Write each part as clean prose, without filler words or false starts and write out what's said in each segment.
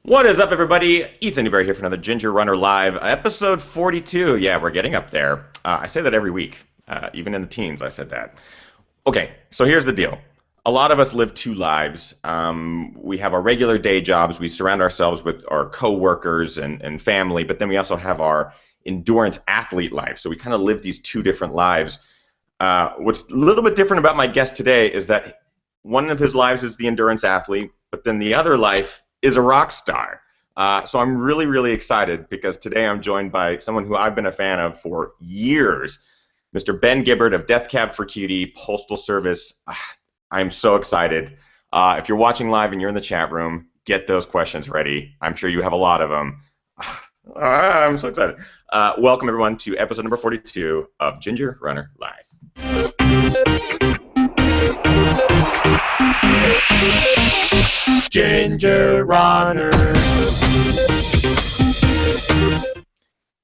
What is up, everybody? Ethan Newberry here for another Ginger Runner Live, episode 42. Yeah, we're getting up there. I say that every week. Even in the teens, I said that. Okay, so here's the deal. A lot of us live two lives. We have our regular day jobs. We surround ourselves with our coworkers and family, but then we also have our endurance athlete life. So we kind of live these two different lives. What's a little bit different about my guest today is that one of his lives is the endurance athlete, but then the other life is a rock star. So I'm really, really excited because today I'm joined by someone who I've been a fan of for years, Mr. Ben Gibbard of Cab For Cutie, Postal Service. I'm so excited. If you're watching live and you're in the chat room, get those questions ready. I'm sure you have a lot of them. I'm so excited. Welcome, everyone, to episode number 42 of Ginger Runner Live. Ginger Runner.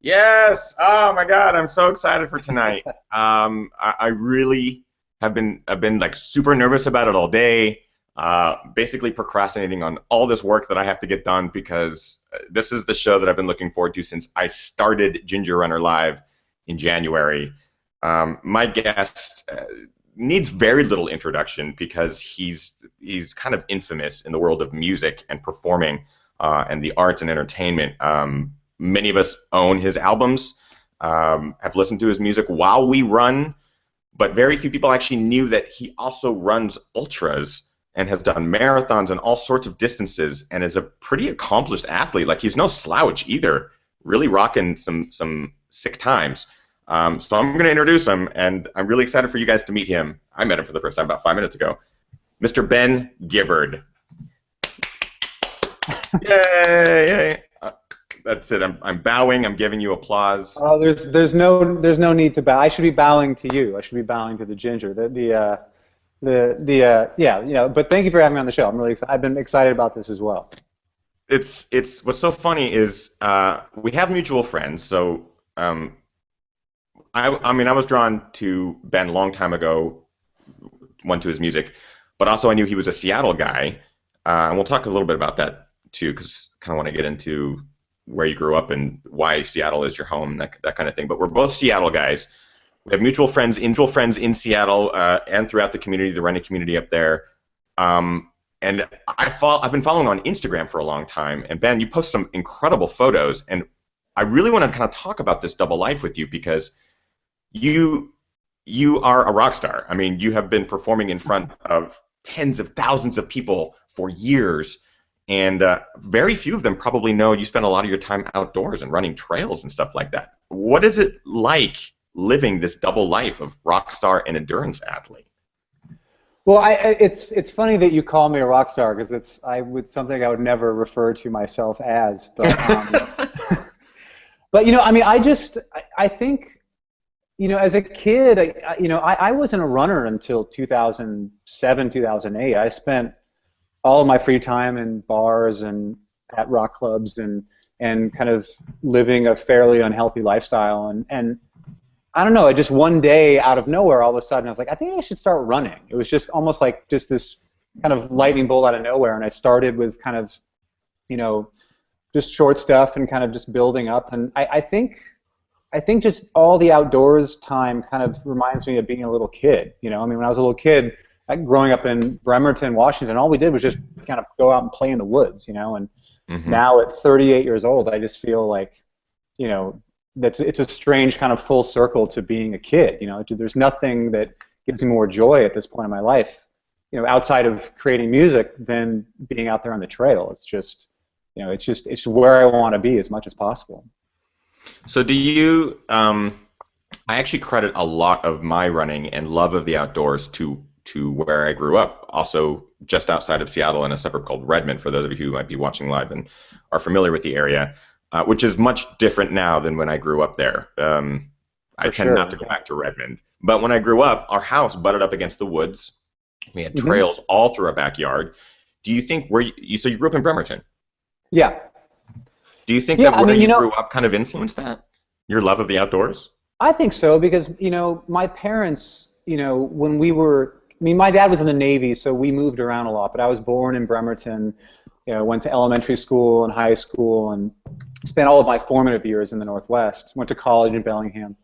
Yes. Oh my God, I'm so excited for tonight. I really have been like super nervous about it all day. Basically procrastinating on all this work that I have to get done because this is the show that I've been looking forward to since I started Ginger Runner Live in January. My guest needs very little introduction because he's kind of infamous in the world of music and performing and the arts and entertainment. Many of us own his albums, have listened to his music while we run, but very few people actually knew that he also runs ultras and has done marathons and all sorts of distances and is a pretty accomplished athlete. Like, he's no slouch either, really rocking some sick times. So I'm going to introduce him, and I'm really excited for you guys to meet him. I met him for the first time about 5 minutes ago. Mr. Ben Gibbard. Yay! That's it. I'm bowing. I'm giving you applause. Oh, there's no need to bow. I should be bowing to you. I should be bowing to the Ginger. Yeah, you know. But thank you for having me on the show. I'm really excited. I've been excited about this as well. It's what's so funny is we have mutual friends. So I mean, I was drawn to Ben a long time ago, one, to his music, but also I knew he was a Seattle guy, and we'll talk a little bit about that too, because I kind of want to get into where you grew up and why Seattle is your home, that kind of thing. But we're both Seattle guys. We have mutual friends in Seattle and throughout the community, the running community up there. And I've been following on Instagram for a long time. And Ben, you post some incredible photos, and I really want to kind of talk about this double life with you because you are a rock star. I mean, you have been performing in front of tens of thousands of people for years, and very few of them probably know you spend a lot of your time outdoors and running trails and stuff like that. What is it like living this double life of rock star and endurance athlete? Well, it's funny that you call me a rock star because it's something I would never refer to myself as. But but you know, I mean, I think, you know, as a kid, I wasn't a runner until 2007, 2008. I spent all of my free time in bars and at rock clubs and kind of living a fairly unhealthy lifestyle. And I don't know, just one day out of nowhere, all of a sudden, I was like, I think I should start running. It was just almost like just this kind of lightning bolt out of nowhere. And I started with kind of, you know, just short stuff and kind of just building up. And I think just all the outdoors time kind of reminds me of being a little kid. You know, I mean, when I was a little kid, growing up in Bremerton, Washington, all we did was just kind of go out and play in the woods, you know. And now at 38 years old, I just feel like, you know, it's a strange kind of full circle to being a kid. You know, there's nothing that gives me more joy at this point in my life, you know, outside of creating music than being out there on the trail. It's just, you know, it's where I want to be as much as possible. So do you, I actually credit a lot of my running and love of the outdoors to where I grew up, also just outside of Seattle in a suburb called Redmond, for those of you who might be watching live and are familiar with the area, which is much different now than when I grew up there. I tend not to go back to Redmond. But when I grew up, our house butted up against the woods. We had trails all through our backyard. Do you think, so you grew up in Bremerton? Yeah. Do you think that where you grew up kind of influenced that? Your love of the outdoors? I think so, because, you know, my parents, you know, when we were mean, my dad was in the Navy, so we moved around a lot. But I was born in Bremerton. You know, went to elementary school and high school, and spent all of my formative years in the Northwest. Went to college in Bellingham.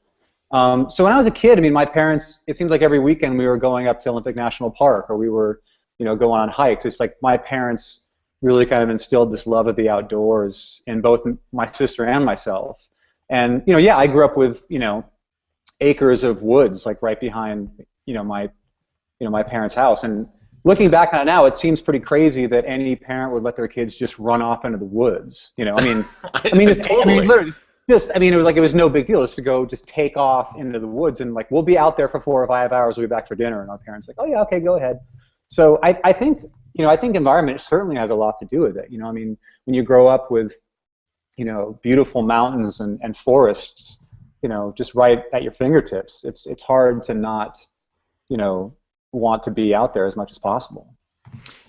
So when I was a kid, I mean, my parents, it seemed like every weekend we were going up to Olympic National Park, or we were, you know, going on hikes. It's like my parents really kind of instilled this love of the outdoors in both my sister and myself. And, you know, yeah, I grew up with, you know, acres of woods, like right behind, my parents' house. And looking back on it now, it seems pretty crazy that any parent would let their kids just run off into the woods. You know, I mean, literally, it was no big deal just to go just take off into the woods, and like we'll be out there for 4 or 5 hours, we'll be back for dinner, and our parents are like, oh yeah, okay, go ahead. So I think environment certainly has a lot to do with it. You know, I mean, when you grow up with, you know, beautiful mountains and forests, you know, just right at your fingertips, it's hard to not, you know, want to be out there as much as possible.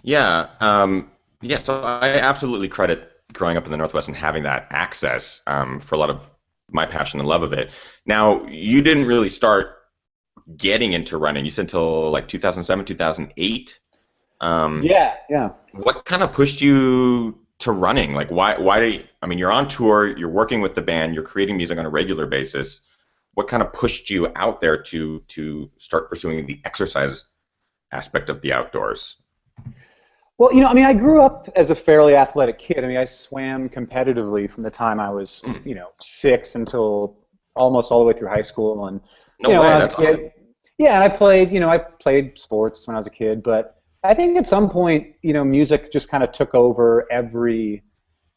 Yeah. So I absolutely credit growing up in the Northwest and having that access for a lot of my passion and love of it. Now, you didn't really start getting into running, you said, until like 2007, 2008. Yeah. What kind of pushed you to running? Like, why? I mean, you're on tour, you're working with the band, you're creating music on a regular basis. What kind of pushed you out there to start pursuing the exercise aspect of the outdoors? Well, you know, I mean, I grew up as a fairly athletic kid. I mean, I swam competitively from the time I was, you know, 6 until almost all the way through high school. And No way, that's awesome. Yeah, and I played sports when I was a kid, but I think at some point, you know, music just kind of took over every,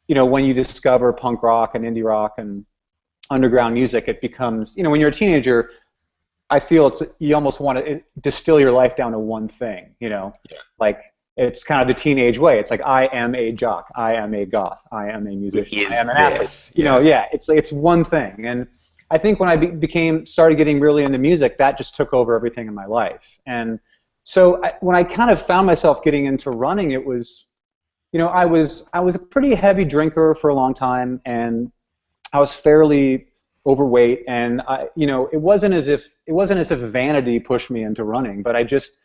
you know, when you discover punk rock and indie rock and underground music, it becomes, you know, when you're a teenager, I feel you almost want to distill your life down to one thing, you know, like it's kind of the teenage way. It's like, I am a jock, I am a goth, I am a musician, I am an athlete. You know, yeah, it's one thing. And I think when I started getting really into music, that just took over everything in my life. And so when I kind of found myself getting into running, it was, you know, I was a pretty heavy drinker for a long time, and I was fairly overweight, and you know, it wasn't as if vanity pushed me into running, but I just,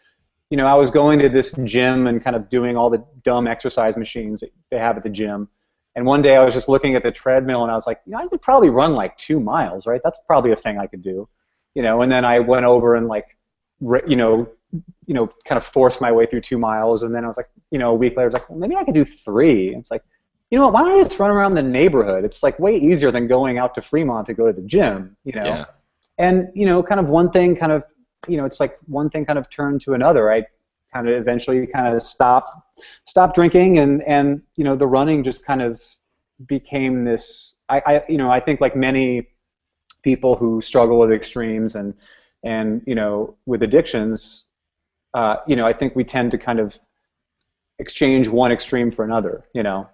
you know, I was going to this gym and kind of doing all the dumb exercise machines that they have at the gym. And one day I was just looking at the treadmill, and I was like, you know, I could probably run like 2 miles, right? That's probably a thing I could do, you know. And then I went over and like, you know, kind of forced my way through 2 miles, and then I was like, you know, a week later I was like, well, maybe I could do 3. And it's like, you know what, why don't I just run around the neighborhood? It's like way easier than going out to Fremont to go to the gym, you know. Yeah. And, you know, kind of one thing kind of, you know, it's like one thing kind of turned to another. I kind of eventually kind of stopped drinking, and you know, the running just kind of became this, you know, I think like many people who struggle with extremes and you know, with addictions, you know, I think we tend to kind of exchange one extreme for another, you know.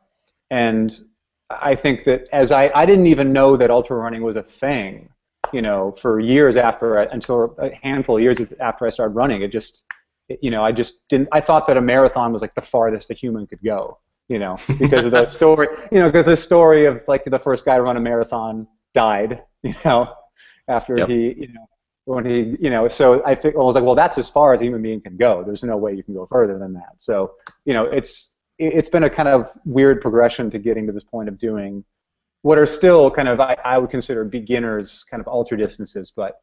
And I think that I didn't even know that ultra running was a thing, you know, for years until a handful of years after I started running. You know, I just didn't. I thought that a marathon was like the farthest a human could go, you know, because of the story, you know, because the story of like the first guy to run a marathon died, you know, after he, you know, when he, you know, so I was like, well, that's as far as a human being can go. There's no way you can go further than that. So, you know, it's been a kind of weird progression to getting to this point of doing what are still kind of, I would consider beginners kind of ultra distances, but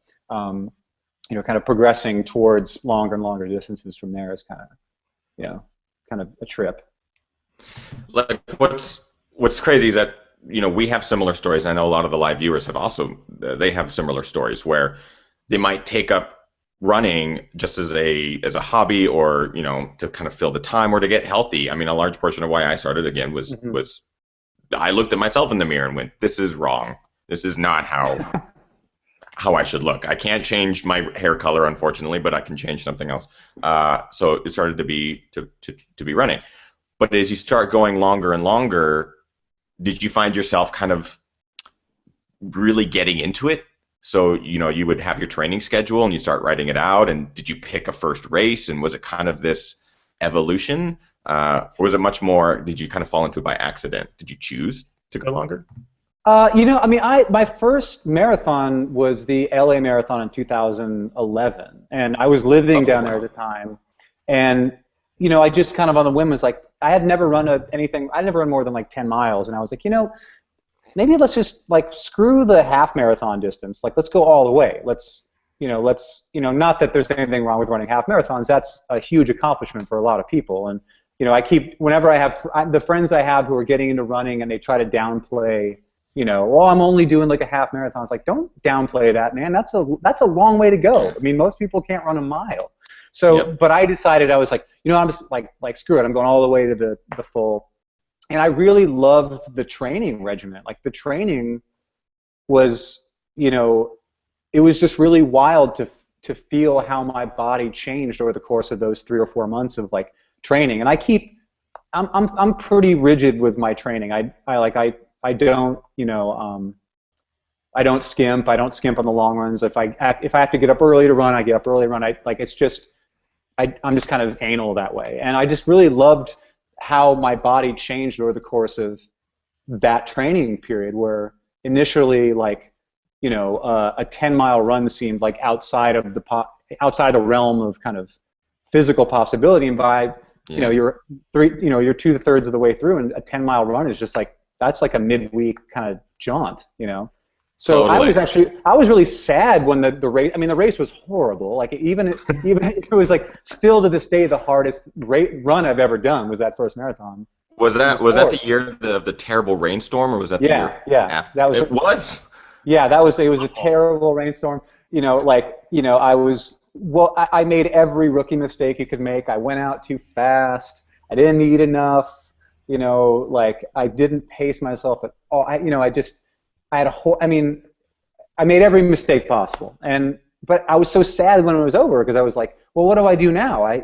you know, kind of progressing towards longer and longer distances from there is kind of, you know, kind of a trip. Like, what's crazy is that, you know, we have similar stories. I know a lot of the live viewers have also, they have similar stories where they might take up running just as a hobby, or, you know, to kind of fill the time or to get healthy. I mean, a large portion of why I started again was I looked at myself in the mirror and went, this is wrong. This is not how I should look. I can't change my hair color, unfortunately, but I can change something else. So it started to be running. But as you start going longer and longer, did you find yourself kind of really getting into it? So, you know, you would have your training schedule and you'd start writing it out, and did you pick a first race, and was it kind of this evolution? Or was it much more, did you kind of fall into it by accident? Did you choose to go longer? I mean, my first marathon was the LA Marathon in 2011, and I was living down there at the time, and I just kind of on the whim was like, I had never run anything. I'd never run more than like 10 miles, and I was like, maybe let's just like screw the half marathon distance. Like, let's go all the way. Let's not that there's anything wrong with running half marathons. That's a huge accomplishment for a lot of people, and whenever I have the friends I have who are getting into running and they try to downplay. Well, I'm only doing like a half marathon. It's like, don't downplay that, man. That's a long way to go. I mean, most people can't run a mile. So, But I decided, I was like, I'm just like screw it. I'm going all the way to the full. And I really loved the training regimen. Like the training was, it was just really wild to feel how my body changed over the course of those 3 or 4 months of like training. And I'm pretty rigid with my training. I don't, I don't skimp. I don't skimp on the long runs. If I have to get up early to run, I get up early to run. It's just, I'm just kind of anal that way. And I just really loved how my body changed over the course of that training period, where initially, like, a 10-mile run seemed like outside the realm of kind of physical possibility, and by you're 2/3 of the way through, and a 10-mile run is just like, that's like a midweek kind of jaunt, So totally. I was really sad when the race. I mean, the race was horrible. Like even it was like still to this day the hardest run I've ever done was that first marathon. Was that the year of the terrible rainstorm, or was that the year after? That was. It was. Yeah, it was a terrible rainstorm. I made every rookie mistake you could make. I went out too fast. I didn't eat enough. I didn't pace myself at all. I made every mistake possible. But I was so sad when it was over, because I was like, well, what do I do now? I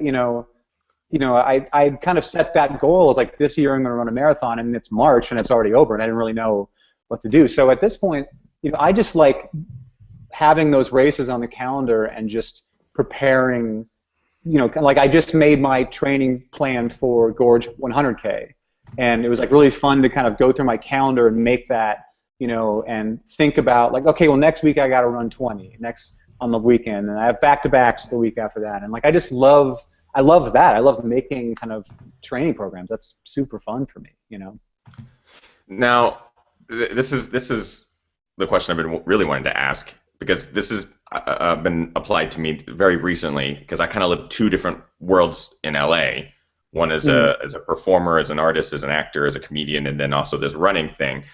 kind of set that goal as like, this year I'm going to run a marathon, and it's March and it's already over, and I didn't really know what to do. So at this point, I just like having those races on the calendar and just preparing. Like I just made my training plan for Gorge 100K. And it was like really fun to kind of go through my calendar and make that, and think about like, okay, well, next week I got to run 20 next on the weekend, and I have back-to-backs the week after that. And like, I love that. I love making kind of training programs. That's super fun for me, Now, this is the question I've been really wanting to ask, because this has been applied to me very recently, because I kind of live two different worlds in LA. One as a performer, as an artist, as an actor, as a comedian, and then also this running thing.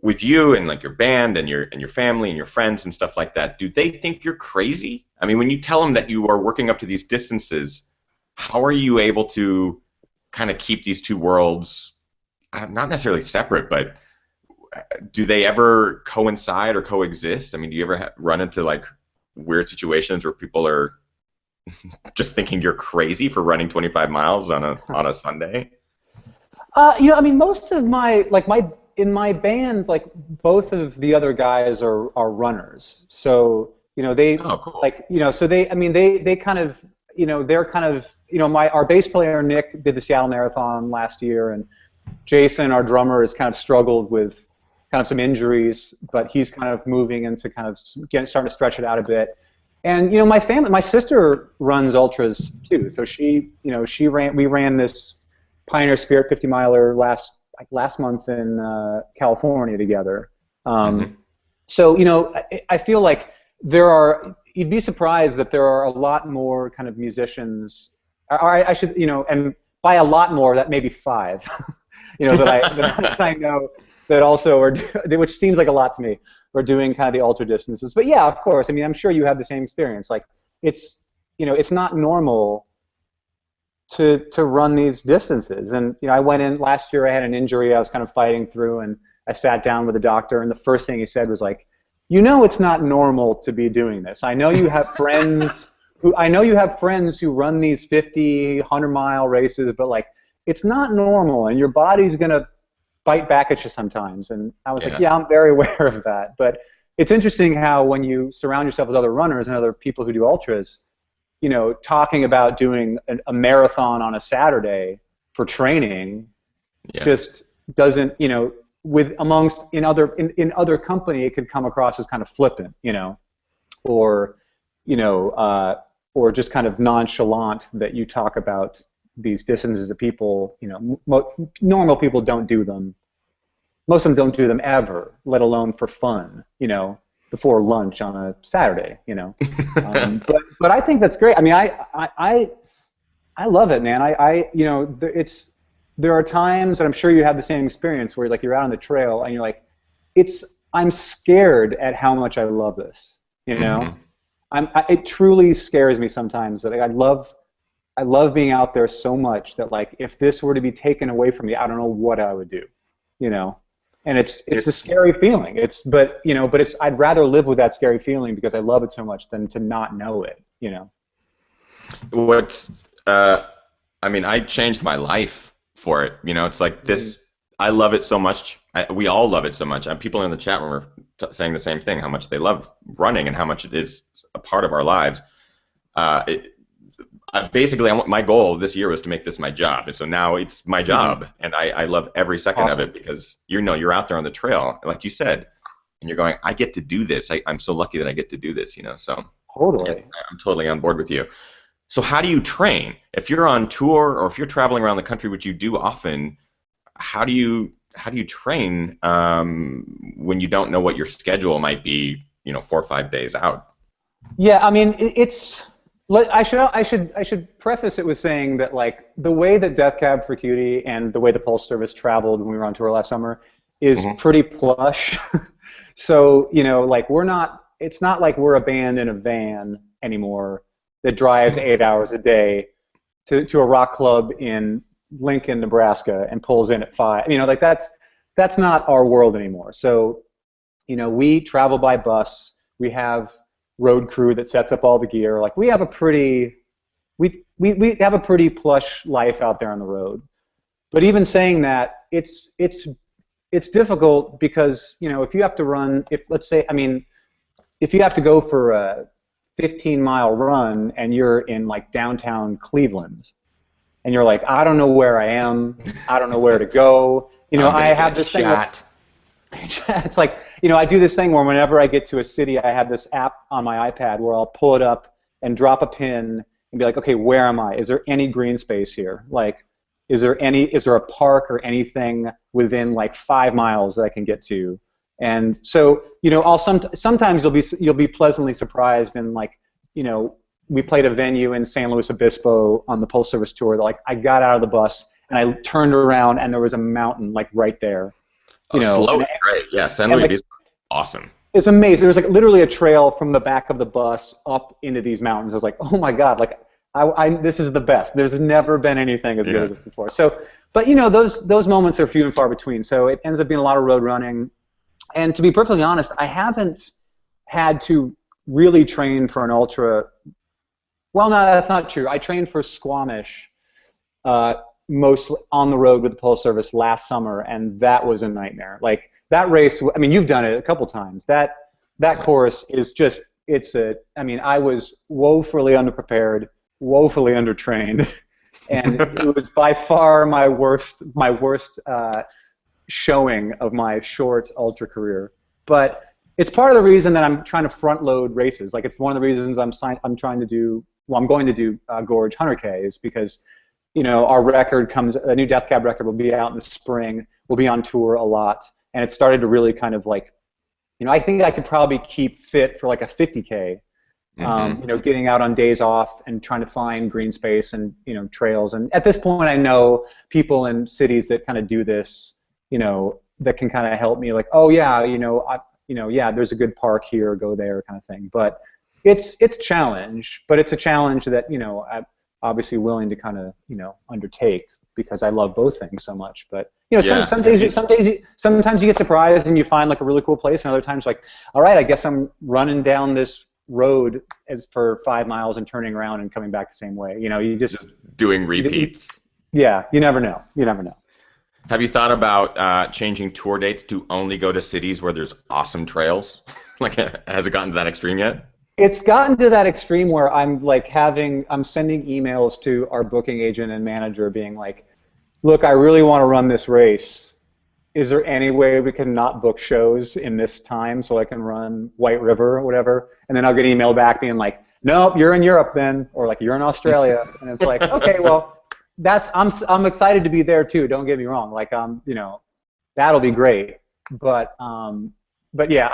With you and like your band and your family and your friends and stuff like that, do they think you're crazy? I mean, when you tell them that you are working up to these distances, how are you able to kind of keep these two worlds not necessarily separate, but do they ever coincide or coexist? I mean, do you ever run into like weird situations where people are just thinking you're crazy for running 25 miles on a Sunday? I mean, most of in my band, like both of the other guys are runners. So, they cool. So they kind of, they're kind of, our bass player Nick did the Seattle Marathon last year, and Jason, our drummer, has kind of struggled with kind of some injuries, but he's kind of moving into kind of starting to stretch it out a bit. And my sister runs ultras too. So we ran this Pioneer Spirit 50-miler last month in California together. So I feel like you'd be surprised that there are a lot more kind of musicians. I should and by a lot more, that maybe 5. that I know that also are, which seems like a lot to me, are doing kind of the ultra distances. But yeah, of course. I mean, I'm sure you have the same experience. Like, it's not normal to run these distances. And I went in last year. I had an injury I was kind of fighting through, and I sat down with the doctor, and the first thing he said was like, it's not normal to be doing this. I know you have friends who run these 50, 100-mile races, but like, it's not normal, and your body's gonna bite back at you sometimes. And I was like, yeah, I'm very aware of that. But it's interesting how when you surround yourself with other runners and other people who do ultras, talking about doing a marathon on a Saturday for training just doesn't, with amongst in other company, it could come across as kind of flippant, or or just kind of nonchalant that you talk about these distances of people. Normal people don't do them. Most of them don't do them ever, let alone for fun. Before lunch on a Saturday. But I think that's great. I mean, I love it, man. There are times, and I'm sure you have the same experience, where like you're out on the trail and you're like, I'm scared at how much I love this. It truly scares me sometimes that I love being out there so much that like if this were to be taken away from me, I don't know what I would do. And it's a scary feeling. But I'd rather live with that scary feeling because I love it so much than to not know it. I changed my life for it. It's like this. I love it so much. We all love it so much. People in the chat room are saying the same thing, how much they love running and how much it is a part of our lives. My goal this year was to make this my job, and so now it's my job, and I love every second of it because you're out there on the trail, like you said, and you're going, I get to do this. I'm so lucky that I get to do this, So totally, I'm totally on board with you. So how do you train? If you're on tour or if you're traveling around the country, which you do often, how do you train when you don't know what your schedule might be, 4 or 5 days out? Yeah, I mean, I should preface it with saying that like the way that Death Cab for Cutie and the way the Postal Service traveled when we were on tour last summer is pretty plush. So like it's not like we're a band in a van anymore that drives 8 hours a day to a rock club in Lincoln, Nebraska, and pulls in at 5. Like that's not our world anymore. So we travel by bus. We have road crew that sets up all the gear. Like we have a pretty plush life out there on the road. But even saying that, it's difficult because if you have to run, if you have to go for a 15-mile run and you're in like downtown Cleveland and you're like, I don't know where I am, I don't know where to go. I have this thing. It's like, I do this thing where whenever I get to a city, I have this app on my iPad where I'll pull it up and drop a pin and be like, okay, where am I? Is there any green space here? Like, is there a park or anything within like 5 miles that I can get to? And so, sometimes you'll be pleasantly surprised, and like, we played a venue in San Luis Obispo on the Postal Service tour. Like, I got out of the bus and I turned around and there was a mountain like right there. Slow, great, yeah. San Luis Obispo, awesome. It's amazing. There's like literally a trail from the back of the bus up into these mountains. I was like, oh my god, like, this is the best. There's never been anything as good as this before. So, but those moments are few and far between. So it ends up being a lot of road running. And to be perfectly honest, I haven't had to really train for an ultra. Well, no, that's not true. I trained for Squamish mostly on the road with the Postal Service last summer, and that was a nightmare. Like that race, I mean, you've done it a couple times. That course is just, I was woefully underprepared, woefully undertrained, and it was by far my worst showing of my short ultra career. But it's part of the reason that I'm trying to front load races. Like it's one of the reasons I'm going to do Gorge 100K is because our record a new Death Cab record will be out in the spring. We'll be on tour a lot, and it started to really kind of like, I think I could probably keep fit for like a 50K. Getting out on days off and trying to find green space and trails. And at this point, I know people in cities that kind of do this. That can kind of help me, like, oh yeah, there's a good park here, go there, kind of thing. But it's a challenge, but it's a challenge that I'm obviously willing to kind of undertake because I love both things so much. But sometimes you get surprised and you find like a really cool place, and other times like, all right, I guess I'm running down this road for 5 miles and turning around and coming back the same way. You just doing repeats. You never know. You never know. Have you thought about changing tour dates to only go to cities where there's awesome trails? Like, has it gotten to that extreme yet? It's gotten to that extreme where I'm sending emails to our booking agent and manager being like, look, I really want to run this race. is there any way we can not book shows in this time so I can run White River or whatever? And then I'll get an email back being like, nope, you're in Europe then, or like you're in Australia, and it's like, okay, well, I'm excited to be there too. Don't get me wrong, like you know, that'll be great, but yeah,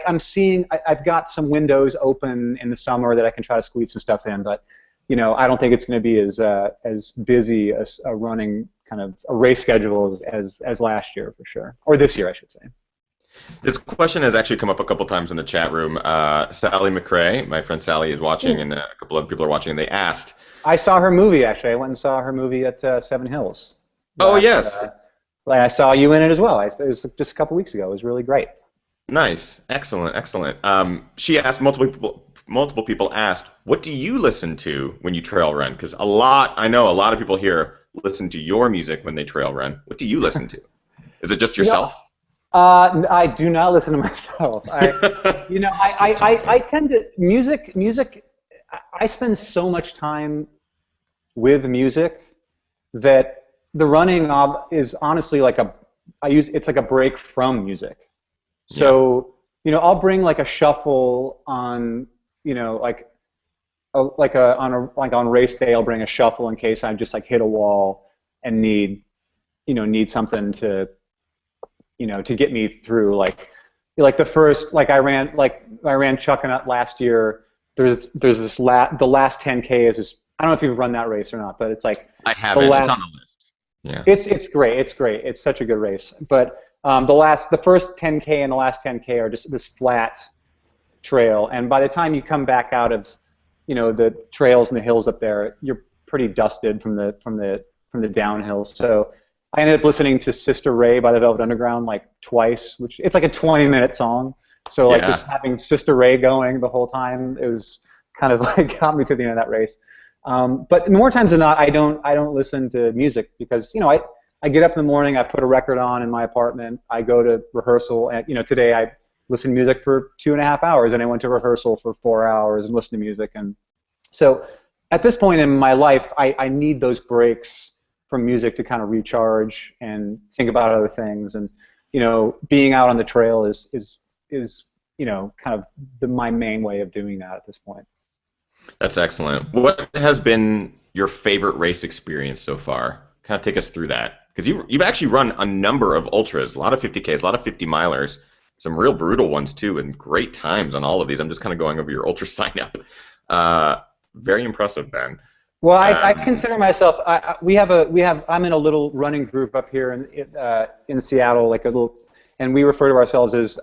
I'm seeing I've got some windows open in the summer that I can try to squeeze some stuff in, but you know, I don't think it's going to be as busy as a running kind of a race schedule as last year for sure, or this year I should say. This question has actually come up a couple times in the chat room. Sally McRae, my friend Sally, is watching, and a couple other people are watching, and they asked. I saw her movie, actually. I went and saw her movie at Seven Hills. Oh, yes. And I saw you in it as well. It was just a couple weeks ago. It was really great. Nice. Excellent, excellent. She asked, multiple people asked, what do you listen to when you trail run? Because I know a lot of people here listen to your music when they trail run. What do you listen to? Is it just yourself? I do not listen to myself. I tend to music. I spend so much time with music that the running is honestly like it's like a break from music. So you know, I'll bring like a shuffle on, you know, on race day, I'll bring a shuffle in case I just like hit a wall and need something to, you know, to get me through. Like the first, like I ran Chuck and Up last year. There's this the last 10K is just, I don't know if you've run that race or not, but it's like I haven't. It's on the list. Yeah. It's great. It's great. It's such a good race. But the first 10K and the last 10K are just this flat trail, and by the time you come back out of, you know, the trails and the hills up there, you're pretty dusted from the downhill. So I ended up listening to Sister Ray by the Velvet Underground like twice, which it's like a 20-minute song. So like just having Sister Ray going the whole time, it was kind of like got me through the end of that race. But more times than not, I don't listen to music because, you know, I get up in the morning, I put a record on in my apartment, I go to rehearsal, and you know, today I listened to music for 2.5 hours, and I went to rehearsal for 4 hours and listened to music. And so at this point in my life, I need those breaks from music to kind of recharge and think about other things. And you know, being out on the trail is you know, kind of my main way of doing that at this point. That's excellent. What has been your favorite race experience so far? Kind of take us through that, because you've actually run a number of ultras, a lot of 50Ks, a lot of 50 milers. Some real brutal ones too, and great times on all of these. I'm just kind of going over your ultra sign up. Very impressive, Ben. Well, I consider myself. I'm in a little running group up here in Seattle, like a little, and we refer to ourselves as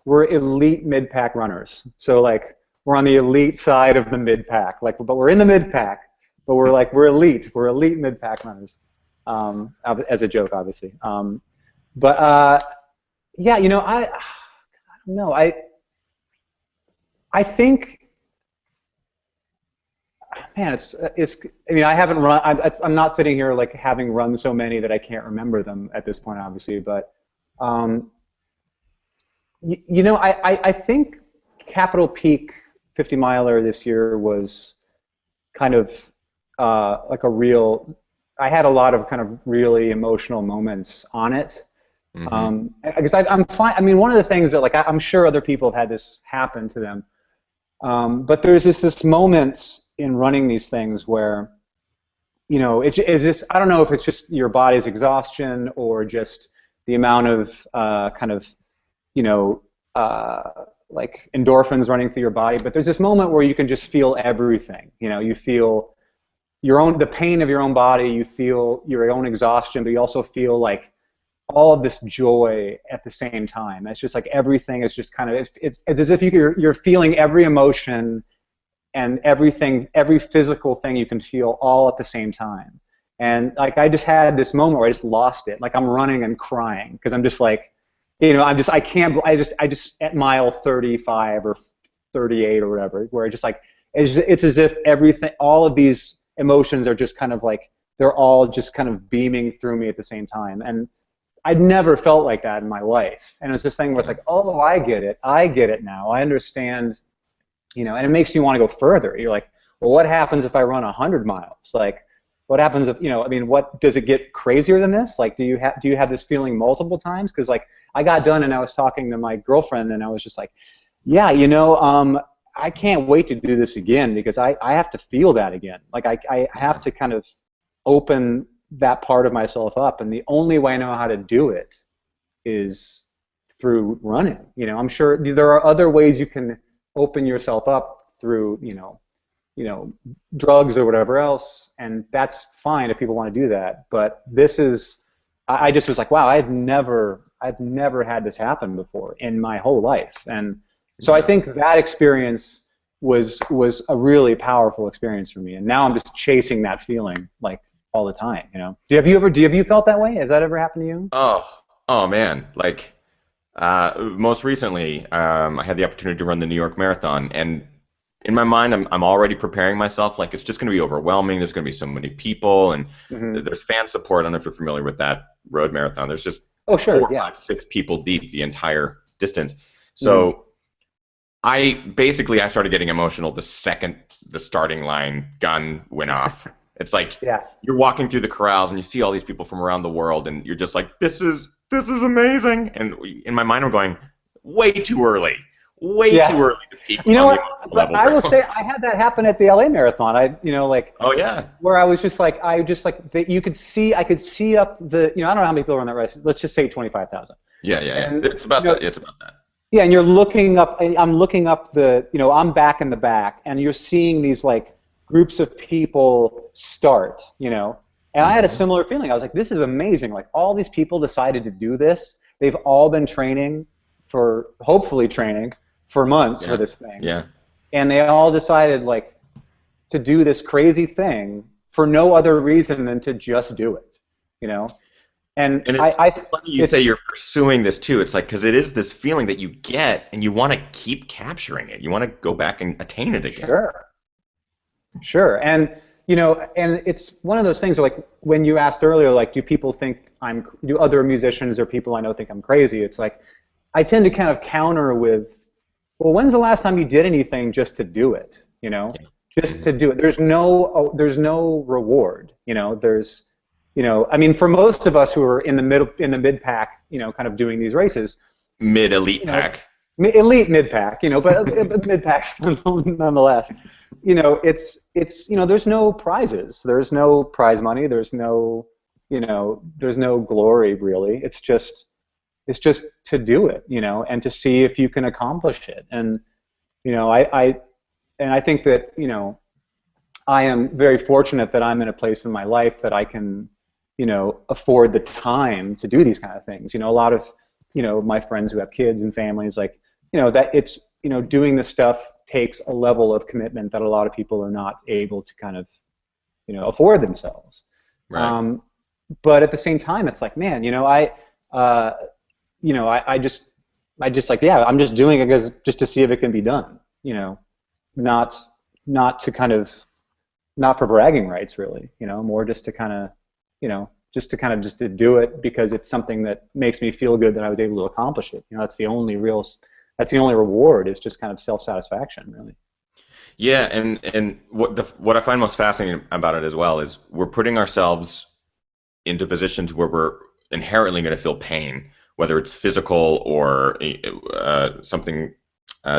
we're elite mid-pack runners. So like we're on the elite side of the mid-pack, like, but we're in the mid-pack, but we're elite. We're elite mid-pack runners, as a joke, obviously. Yeah, you know, I don't know. I think, man, it's. I mean, I haven't run. I'm not sitting here like having run so many that I can't remember them at this point, obviously. But, you know, I think Capitol Peak 50 miler this year was kind of like a real. I had a lot of kind of really emotional moments on it. Because I'm fine. I mean, one of the things that, like, I'm sure other people have had this happen to them, but there's this moment in running these things where, you know, it's just, I don't know if it's just your body's exhaustion or just the amount of kind of, you know, like endorphins running through your body, but there's this moment where you can just feel everything. You know, you feel the pain of your own body, you feel your own exhaustion, but you also feel like all of this joy at the same time. It's just like everything is just kind of, it's as if you're feeling every emotion and everything, every physical thing you can feel all at the same time. And like I just had this moment where I just lost it. Like I'm running and crying because I'm just like, you know, I just at mile 35 or 38 or whatever, where it's just like, it's as if everything, all of these emotions are just kind of like, they're all just kind of beaming through me at the same time. And I'd never felt like that in my life. And it's this thing where it's like, oh, I get it now. I understand, you know, and it makes you want to go further. You're like, well, what happens if I run 100 miles? Like, what happens if, I mean, what does it get crazier than this? Like, do you have this feeling multiple times? Because like I got done and I was talking to my girlfriend and I was just like, yeah, I can't wait to do this again because I have to feel that again. Like I have to kind of open that part of myself up, and the only way I know how to do it is through running. I'm sure there are other ways you can open yourself up through, drugs or whatever else, and that's fine if people want to do that. But this is, I just was like, wow, I've never had this happen before in my whole life, and so I think that experience was a really powerful experience for me, and now I'm just chasing that feeling like all the time. Have you felt that way? Has that ever happened to you? Oh man, like most recently, I had the opportunity to run the New York Marathon, and in my mind, I'm already preparing myself. Like it's just going to be overwhelming. There's going to be so many people, and there's fan support. I don't know if you're familiar with that road marathon. There's just 4, 5, 6 people deep the entire distance. So I started getting emotional the second the starting line gun went off. It's like you're walking through the corrals and you see all these people from around the world, and you're just like, this is amazing. And in my mind, I'm going, way too early too early to peak. But I will say I had that happen at the LA Marathon. Oh yeah. Where I was just like, I could see up the, I don't know how many people were on that race. Let's just say 25,000. Yeah. It's about that. It's about that. Yeah, and you're looking up. I'm looking up the, I'm back in the back, and you're seeing these like groups of people start, and I had a similar feeling. I was like, this is amazing. Like all these people decided to do this. They've all been hopefully training for months for this thing. Yeah. And they all decided like to do this crazy thing for no other reason than to just do it, And it's funny you say you're pursuing this too. It's like, because it is this feeling that you get, and you want to keep capturing it. You want to go back and attain it again. Sure. And and it's one of those things like when you asked earlier, like, do other musicians or people I know think I'm crazy? It's like I tend to kind of counter with, well, when's the last time you did anything just to do it? Just to do it. There's no reward. I mean, for most of us who are in the mid pack, kind of doing these races, elite pack, mid pack, but mid packs nonetheless. It's there's no prizes, there's no prize money, there's no glory really. It's just to do it, and to see if you can accomplish it. And I think that I am very fortunate that I'm in a place in my life that I can afford the time to do these kind of things. A lot of my friends who have kids and families, like that it's doing this stuff takes a level of commitment that a lot of people are not able to kind of afford themselves. Right. But at the same time, it's like, man, I just like, yeah, I'm just doing it just to see if it can be done. Not to kind of, not for bragging rights really. More just to kind of, just to do it because it's something that makes me feel good that I was able to accomplish it. That's the only reward, is just kind of self-satisfaction, really. Yeah, and what I find most fascinating about it as well is we're putting ourselves into positions where we're inherently going to feel pain, whether it's physical or something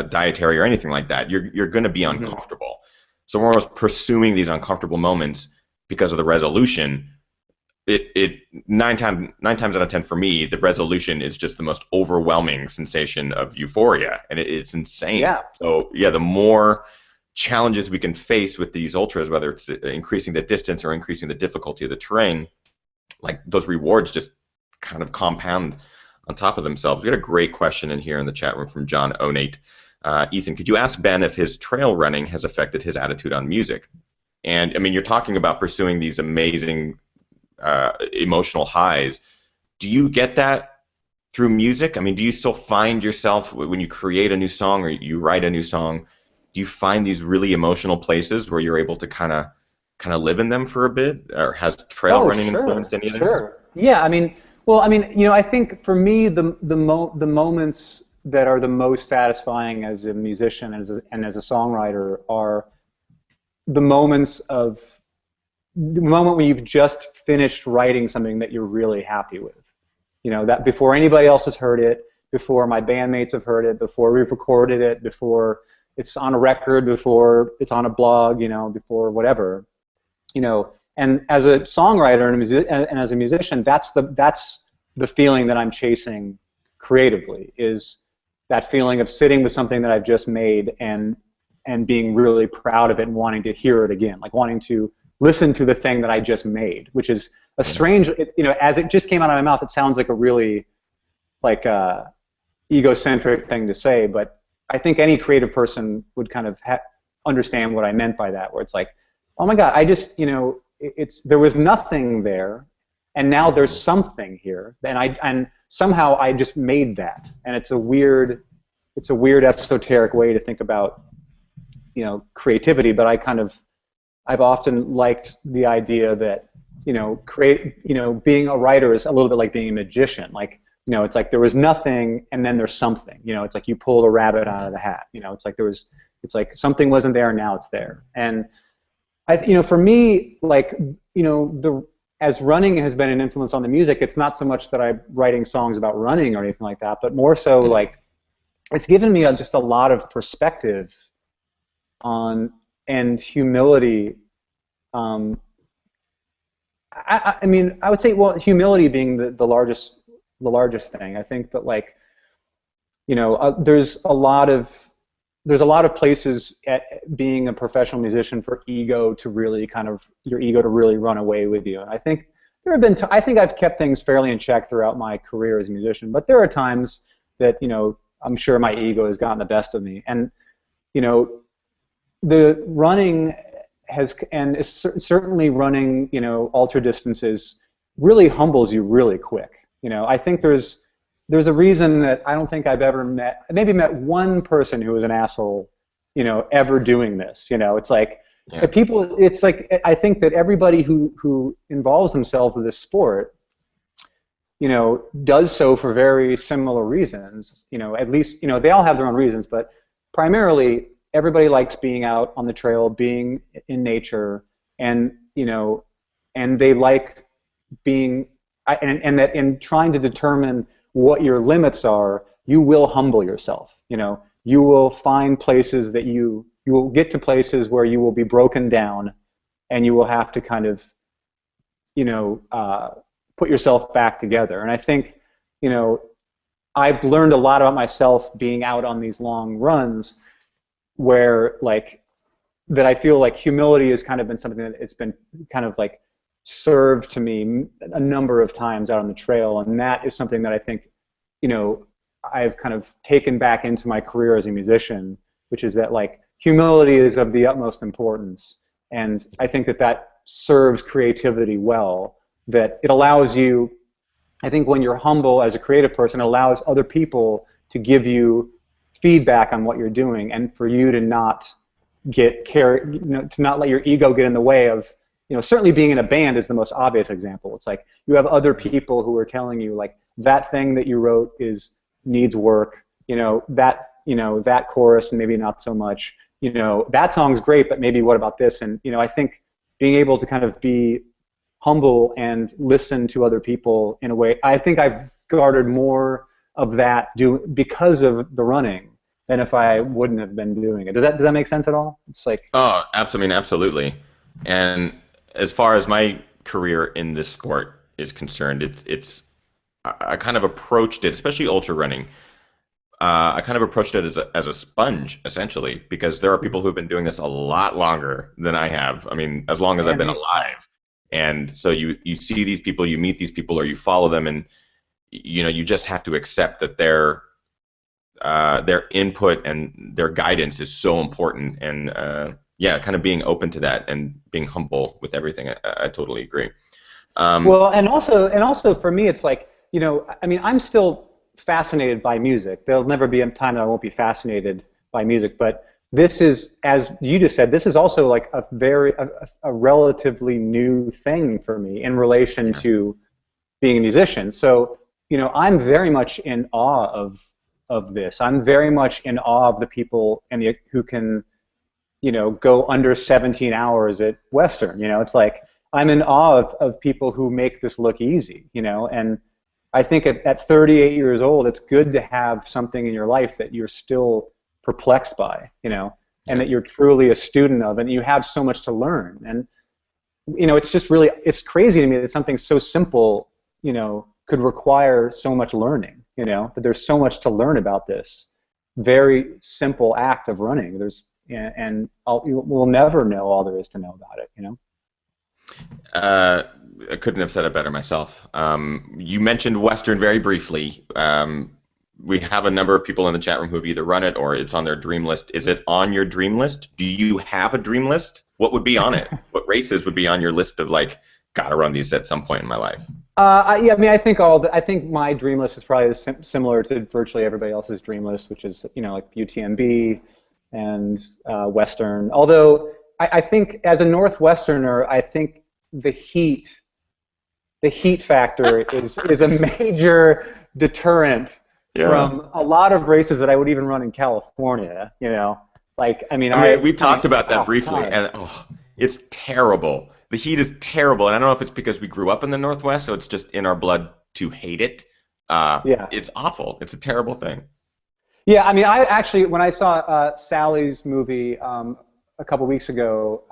dietary or anything like that. You're going to be uncomfortable. So we're almost pursuing these uncomfortable moments because of the resolution. Nine times out of 10 for me, the resolution is just the most overwhelming sensation of euphoria, and it's insane. Yeah. So yeah, the more challenges we can face with these ultras, whether it's increasing the distance or increasing the difficulty of the terrain, like those rewards just kind of compound on top of themselves. We got a great question in here in the chat room from John Onate. Ethan, could you ask Ben if his trail running has affected his attitude on music? And I mean, you're talking about pursuing these amazing emotional highs. Do you get that through music? I mean, do you still find yourself when you create a new song or you write a new song, do you find these really emotional places where you're able to kind of live in them for a bit? Or has trail running influenced any of this? Sure. Yeah, I mean, I think for me the moments that are the most satisfying as a musician and as a songwriter are the moments of the moment when you've just finished writing something that you're really happy with. You know, that before anybody else has heard it, before my bandmates have heard it, before we've recorded it, before it's on a record, before it's on a blog, you know, before whatever, you know. And as a songwriter and as a musician, that's the feeling that I'm chasing creatively, is that feeling of sitting with something that I've just made and being really proud of it and wanting to hear it again, like wanting to listen to the thing that I just made, which is a strange, you know, as it just came out of my mouth, it sounds like a really like egocentric thing to say, but I think any creative person would kind of understand what I meant by that, where it's like, oh my God, I just, you know, there was nothing there, and now there's something here, and somehow I just made that, and it's a weird esoteric way to think about, you know, creativity, but I've often liked the idea that, you know, being a writer is a little bit like being a magician. Like, you know, it's like there was nothing and then there's something. You know, it's like you pulled a rabbit out of the hat. You know, it's like something wasn't there and now it's there. And you know, for me, like, you know, as running has been an influence on the music, it's not so much that I'm writing songs about running or anything like that, but more so like it's given me just a lot of perspective on and humility. I mean, I would say, well, humility being the largest thing. I think that, like, you know, there's a lot of places at being a professional musician for ego to really your ego to really run away with you. And I think there have been I think I've kept things fairly in check throughout my career as a musician, but there are times that, you know, I'm sure my ego has gotten the best of me. And, you know, the running certainly running, you know, ultra distances really humbles you really quick. You know, I think there's a reason that I don't think I've ever met one person who was an asshole, you know, ever doing this. You know, it's like it's like, I think that everybody who involves themselves with this sport, you know, does so for very similar reasons. You know, at least, you know, they all have their own reasons, but primarily everybody likes being out on the trail, being in nature, and, you know, and they like being, and that in trying to determine what your limits are, you will humble yourself. You know, you will find places that you will get to places where you will be broken down, and you will have to kind of, you know, put yourself back together. And I think, you know, I've learned a lot about myself being out on these long runs, where, like, that I feel like humility has kind of been something that it's been kind of like served to me a number of times out on the trail, and that is something that I think, you know, I've kind of taken back into my career as a musician, which is that, like, humility is of the utmost importance, and I think that serves creativity well, that it allows you, I think when you're humble as a creative person, it allows other people to give you feedback on what you're doing, and for you to not get carried, you know, to not let your ego get in the way of, you know, certainly being in a band is the most obvious example. It's like you have other people who are telling you, like, that thing that you wrote needs work, you know, that chorus maybe not so much, you know, that song's great, but maybe what about this? And, you know, I think being able to kind of be humble and listen to other people in a way, I think I've garnered more of that because of the running than if I wouldn't have been doing it. Does that make sense at all? It's like, oh, absolutely, absolutely. And as far as my career in this sport is concerned, I kind of approached it, especially ultra running. I kind of approached it as a sponge, essentially, because there are people who've been doing this a lot longer than I have. I mean, as long as I've been alive. And so you see these people, you meet these people, or you follow them, and, you know, you just have to accept that their input and their guidance is so important, and yeah, kind of being open to that and being humble with everything. I totally agree. Well, and also for me, it's like, you know, I mean, I'm still fascinated by music. There'll never be a time that I won't be fascinated by music, but this is, as you just said, this is also like a relatively new thing for me in relation to being a musician. So, you know, I'm very much in awe of this. I'm very much in awe of the people who can, you know, go under 17 hours at Western. You know, it's like, I'm in awe of people who make this look easy, you know, and I think at 38 years old, it's good to have something in your life that you're still perplexed by, you know, and that you're truly a student of, and you have so much to learn. And, you know, it's just really, it's crazy to me that something so simple, you know, could require so much learning, you know, that there's so much to learn about this very simple act of running. We'll never know all there is to know about it, you know. I couldn't have said it better myself. You mentioned Western very briefly. We have a number of people in the chat room who have either run it or it's on their dream list. Is it on your dream list? Do you have a dream list? What would be on it? What races would be on your list of, like, gotta run these at some point in my life? Yeah, I mean, I think my dream list is probably similar to virtually everybody else's dream list, which is, you know, like UTMB and Western. Although I think as a Northwesterner, I think the heat factor is a major deterrent from a lot of races that I would even run in California. You know, like I mean we talked about that briefly, and it's terrible. The heat is terrible, and I don't know if it's because we grew up in the Northwest, so it's just in our blood to hate it. It's awful. It's a terrible thing. Yeah, I mean, I actually, when I saw Sally's movie a couple weeks ago,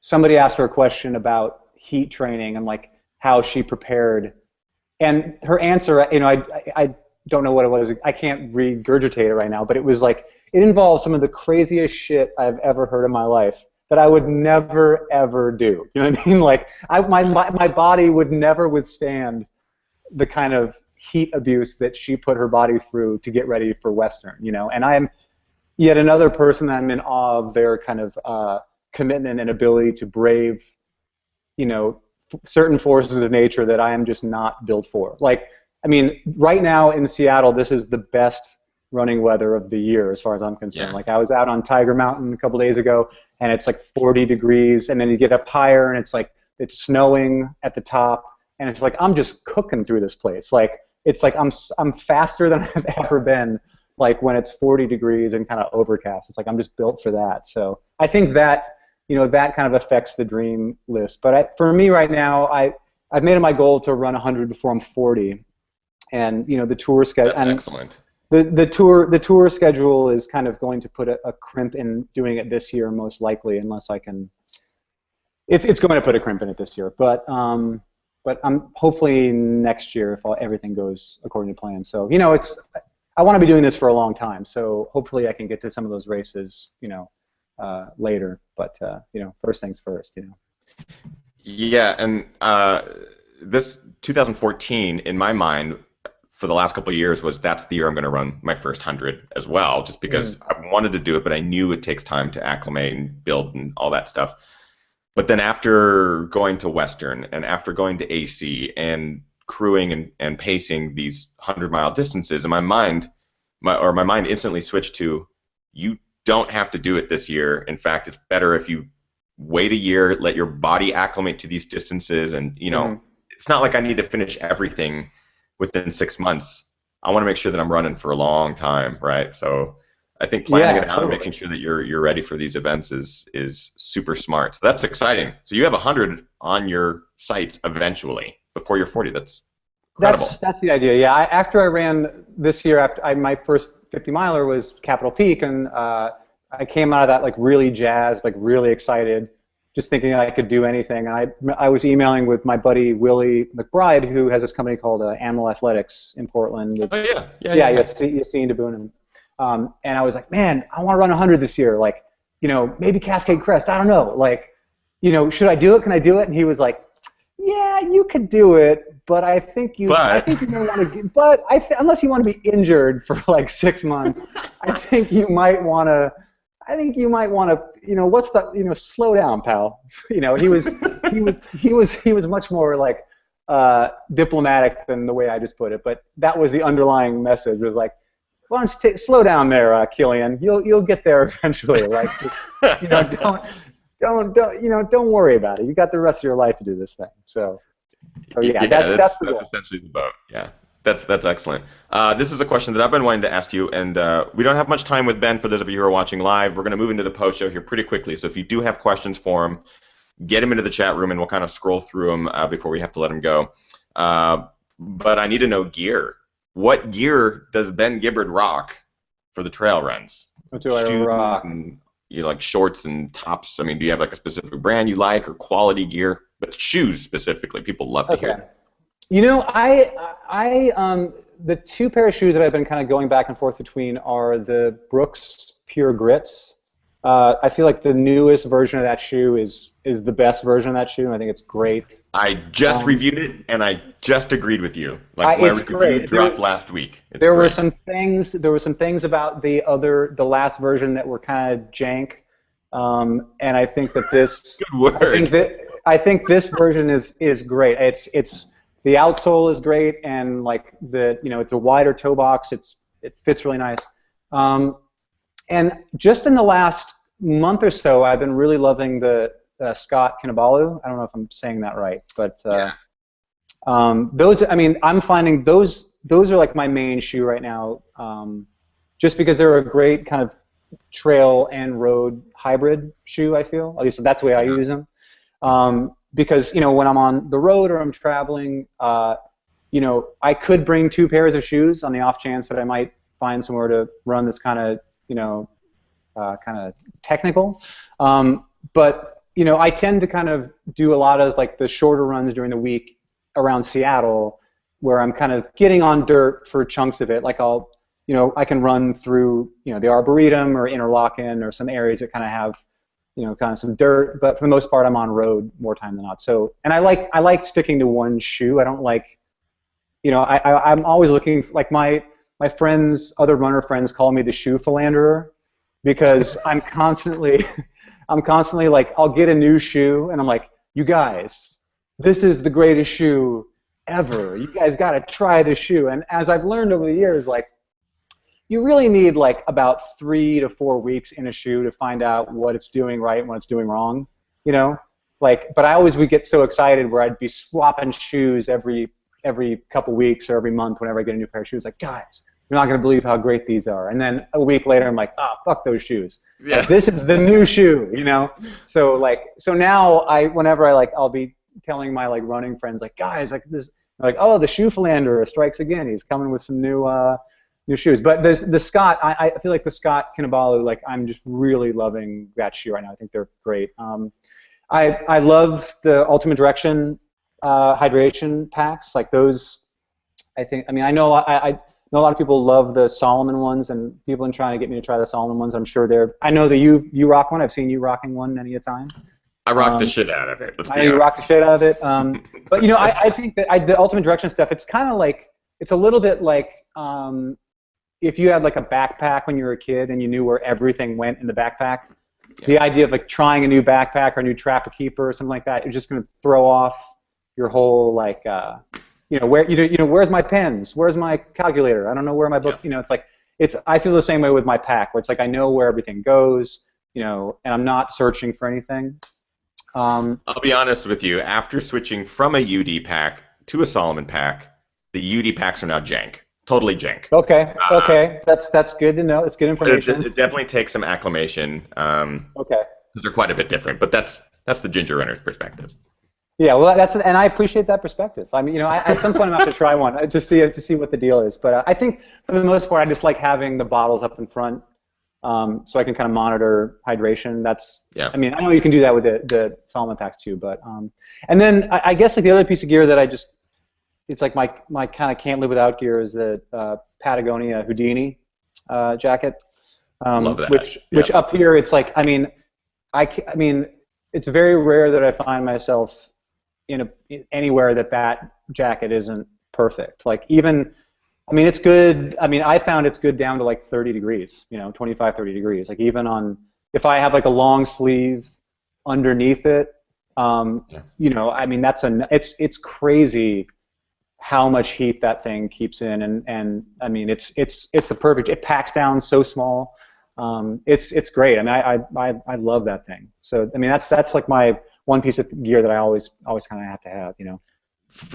somebody asked her a question about heat training and like how she prepared, and her answer, you know, I don't know what it was. I can't regurgitate it right now, but it was like it involved some of the craziest shit I've ever heard in my life that I would never ever do. You know what I mean? Like my body would never withstand the kind of heat abuse that she put her body through to get ready for Western, you know, and I'm yet another person that I'm in awe of their kind of commitment and ability to brave, you know, certain forces of nature that I am just not built for. Like, I mean, right now in Seattle, this is the best running weather of the year as far as I'm concerned. Like, I was out on Tiger Mountain a couple days ago, and it's like 40 degrees, and then you get up higher, and it's like it's snowing at the top, and it's like I'm just cooking through this place. Like, it's like I'm faster than I've ever been, like when it's 40 degrees and kind of overcast. It's like I'm just built for that. So I think that, you know, that kind of affects the dream list. But for me right now, I've made it my goal to run 100 before I'm 40, and you know the tour schedule. That's excellent. The tour schedule is kind of going to put a crimp in doing it this year, most likely, unless I can. It's going to put a crimp in it this year, but I'm hopefully next year if everything goes according to plan. So you know, I want to be doing this for a long time. So hopefully I can get to some of those races, you know, later. But you know, first things first, you know. Yeah, and this 2014 in my mind, for the last couple of years, that's the year I'm going to run my first 100 as well, just because I wanted to do it, but I knew it takes time to acclimate and build and all that stuff. But then after going to Western and after going to AC and crewing and pacing these 100-mile distances, in my mind instantly switched to, you don't have to do it this year. In fact, it's better if you wait a year, let your body acclimate to these distances, and you know, it's not like I need to finish everything within 6 months. I want to make sure that I'm running for a long time, right? So I think planning it out and making sure that you're ready for these events is super smart. So that's exciting. So you have 100 on your sights eventually before you're 40. That's incredible. That's the idea. Yeah. After I ran this year, my first 50 miler was Capitol Peak, and I came out of that like really jazzed, like really excited, just thinking I could do anything. And I was emailing with my buddy Willie McBride, who has this company called Animal Athletics in Portland. Yassine DeBoon. And I was like, man, I want to run 100 this year. Like, you know, maybe Cascade Crest. I don't know. Like, you know, should I do it? Can I do it? And he was like, yeah, you could do it, but I think you may want to. But unless you want to be injured for like 6 months, I think you might want to. You know, what's the, you know, slow down, pal. You know, he was much more like diplomatic than the way I just put it. But that was the underlying message. Was like, why don't you slow down there, Killian? You'll get there eventually. Like, you know, don't worry about it. You got the rest of your life to do this thing. So yeah, that's essentially the boat. Yeah. That's excellent. This is a question that I've been wanting to ask you, and we don't have much time with Ben for those of you who are watching live. We're going to move into the post show here pretty quickly, so if you do have questions for him, get him into the chat room, and we'll kind of scroll through them before we have to let him go. But I need to know gear. What gear does Ben Gibbard rock for the trail runs? What do I rock? And, like shorts and tops. I mean, do you have like a specific brand you like or quality gear? But shoes specifically, people love to hear. You know, the two pair of shoes that I've been kind of going back and forth between are the Brooks Pure Grits. I feel like the newest version of that shoe is the best version of that shoe, and I think it's great. I just reviewed it, and I just agreed with you. Like my review dropped last week. There were some things about the last version that were kind of jank, and I think that this. Good word. I think this version is great. It's the outsole is great, and like it's a wider toe box. It fits really nice. And just in the last month or so, I've been really loving the Scott Kinabalu. I don't know if I'm saying that right, but those. I mean, I'm finding those are like my main shoe right now, just because they're a great kind of trail and road hybrid shoe. I feel, at least that's the way I use them. Because when I'm on the road or I'm traveling, I could bring two pairs of shoes on the off chance that I might find somewhere to run this kind of kind of technical, but I tend to kind of do a lot of like the shorter runs during the week around Seattle, where I'm kind of getting on dirt for chunks of it. Like I can run through the Arboretum or Interlaken or some areas that kind of have kind of some dirt, but for the most part I'm on road more time than not. So, and I like sticking to one shoe. I don't like, I'm always looking, like my other runner friends call me the shoe philanderer, because I'm constantly like, I'll get a new shoe and I'm like, you guys, this is the greatest shoe ever. You guys got to try this shoe. And as I've learned over the years, like, you really need like about 3 to 4 weeks in a shoe to find out what it's doing right and what it's doing wrong, but I always would get so excited where I'd be swapping shoes every couple weeks or every month whenever I get a new pair of shoes. Like, guys, you're not going to believe how great these are. And then a week later, I'm like, fuck those shoes. Yeah. Like, this is the new shoe, So now whenever I'll be telling my like running friends, like, guys, like this, like, oh, the shoe philanderer strikes again. He's coming with some new shoes. But the Scott, I feel like the Scott Kinabalu, like, I'm just really loving that shoe right now. I think they're great. I love the Ultimate Direction hydration packs, like those. I know a lot of people love the Solomon ones, and people have been trying to get me to try the Solomon ones. I'm sure I know that you rock one. I've seen you rocking one many a time. I rock the shit out of it. I know you rock the shit out of it. But I think that the Ultimate Direction stuff, it's kind of like, it's a little bit like if you had like a backpack when you were a kid and you knew where everything went in the backpack. Yeah. The idea of like trying a new backpack or a new trapper keeper or something like that, you're just going to throw off your whole like where's my pens? Where's my calculator? I don't know where my books. Yeah. It's like I feel the same way with my pack, where it's like I know where everything goes, and I'm not searching for anything. I'll be honest with you. After switching from a UD pack to a Solomon pack, the UD packs are now jank. Totally jank. Okay. That's good to know. It's good information. It definitely takes some acclimation. Okay. They're quite a bit different, but that's the ginger runner's perspective. Yeah, well, and I appreciate that perspective. I mean, at some point I'm going to try one to see what the deal is. But I think for the most part, I just like having the bottles up in front, so I can kind of monitor hydration. Yeah. I mean, I know you can do that with the Solomon packs too, but and then I guess like the other piece of gear that it's like my kind of can't live without gear is the Patagonia Houdini jacket. Love that. Which up here it's like, I mean, it's very rare that I find myself anywhere that jacket isn't perfect. Like even, I mean, it's good. I mean, I found it's good down to like 30 degrees, 25, 30 degrees. Like even if I have like a long sleeve underneath it, I mean, it's crazy how much heat that thing keeps in, and I mean, it's the perfect. It packs down so small. It's great. I mean, I love that thing. So I mean, that's like my one piece of gear that I always kind of have to have.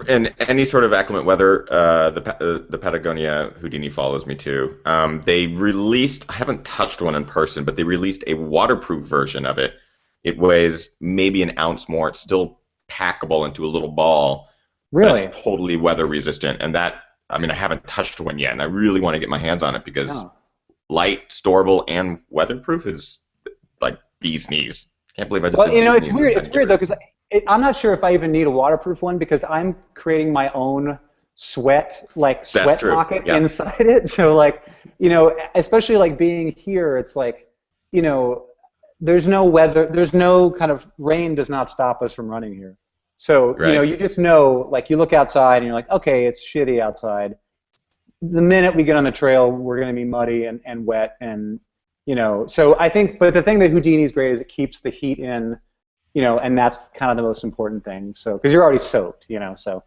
In any sort of acclimate weather, the Patagonia Houdini follows me too. They released, I haven't touched one in person, but they released a waterproof version of it It weighs maybe an ounce more. It's still packable into a little ball. Really? But it's totally weather resistant, and that, I mean, I haven't touched one yet, and I really want to get my hands on it because Oh. light, storable, and weatherproof is like bee's knees. Can't believe I just Well, said you know, bee's it's knees. weird. It's weird though because I'm not sure if I even need a waterproof one because I'm creating my own sweat true. pocket Yeah. inside it. So like, you know, especially like being here, it's like, you know, there's no weather, there's no kind of rain does not stop us from running here. So, you know, Right. you just know, like you look outside and you're like, okay, it's shitty outside. The minute we get on the trail, we're going to be muddy and wet and, you know, so I think, but the thing that Houdini's great is it keeps the heat in, you know, and that's kind of the most important thing. So, because you're already soaked, you know, so.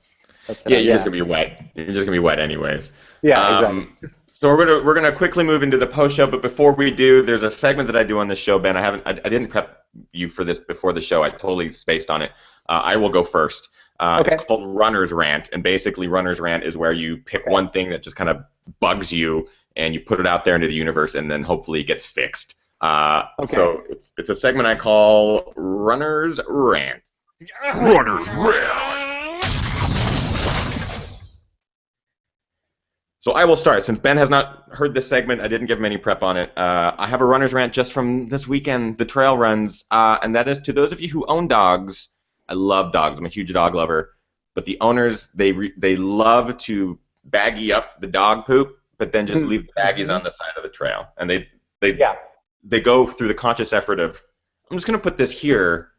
But, Yeah, you're just yeah. gonna be wet. You're just gonna be wet anyways. Yeah, exactly. Um, so we're gonna quickly move into the post show, but before we do, there's a segment that I do on this show, Ben. I didn't prep you for this before the show. I totally spaced on it. I will go first. Okay. It's called Runner's Rant, and basically Runner's Rant is where you pick one thing that just kind of bugs you, and you put it out there into the universe, and then hopefully it gets fixed. Okay. So it's a segment I call Runner's Rant. Runner's Rant. So I will start. Since Ben has not heard this segment, I didn't give him any prep on it. I have a runner's rant just from this weekend, the trail runs, and that is to those of you who own dogs. I love dogs. I'm a huge dog lover. But the owners, they love to baggie up the dog poop, but then just leave the baggies on the side of the trail. And they go through the conscious effort of, I'm just going to put this here.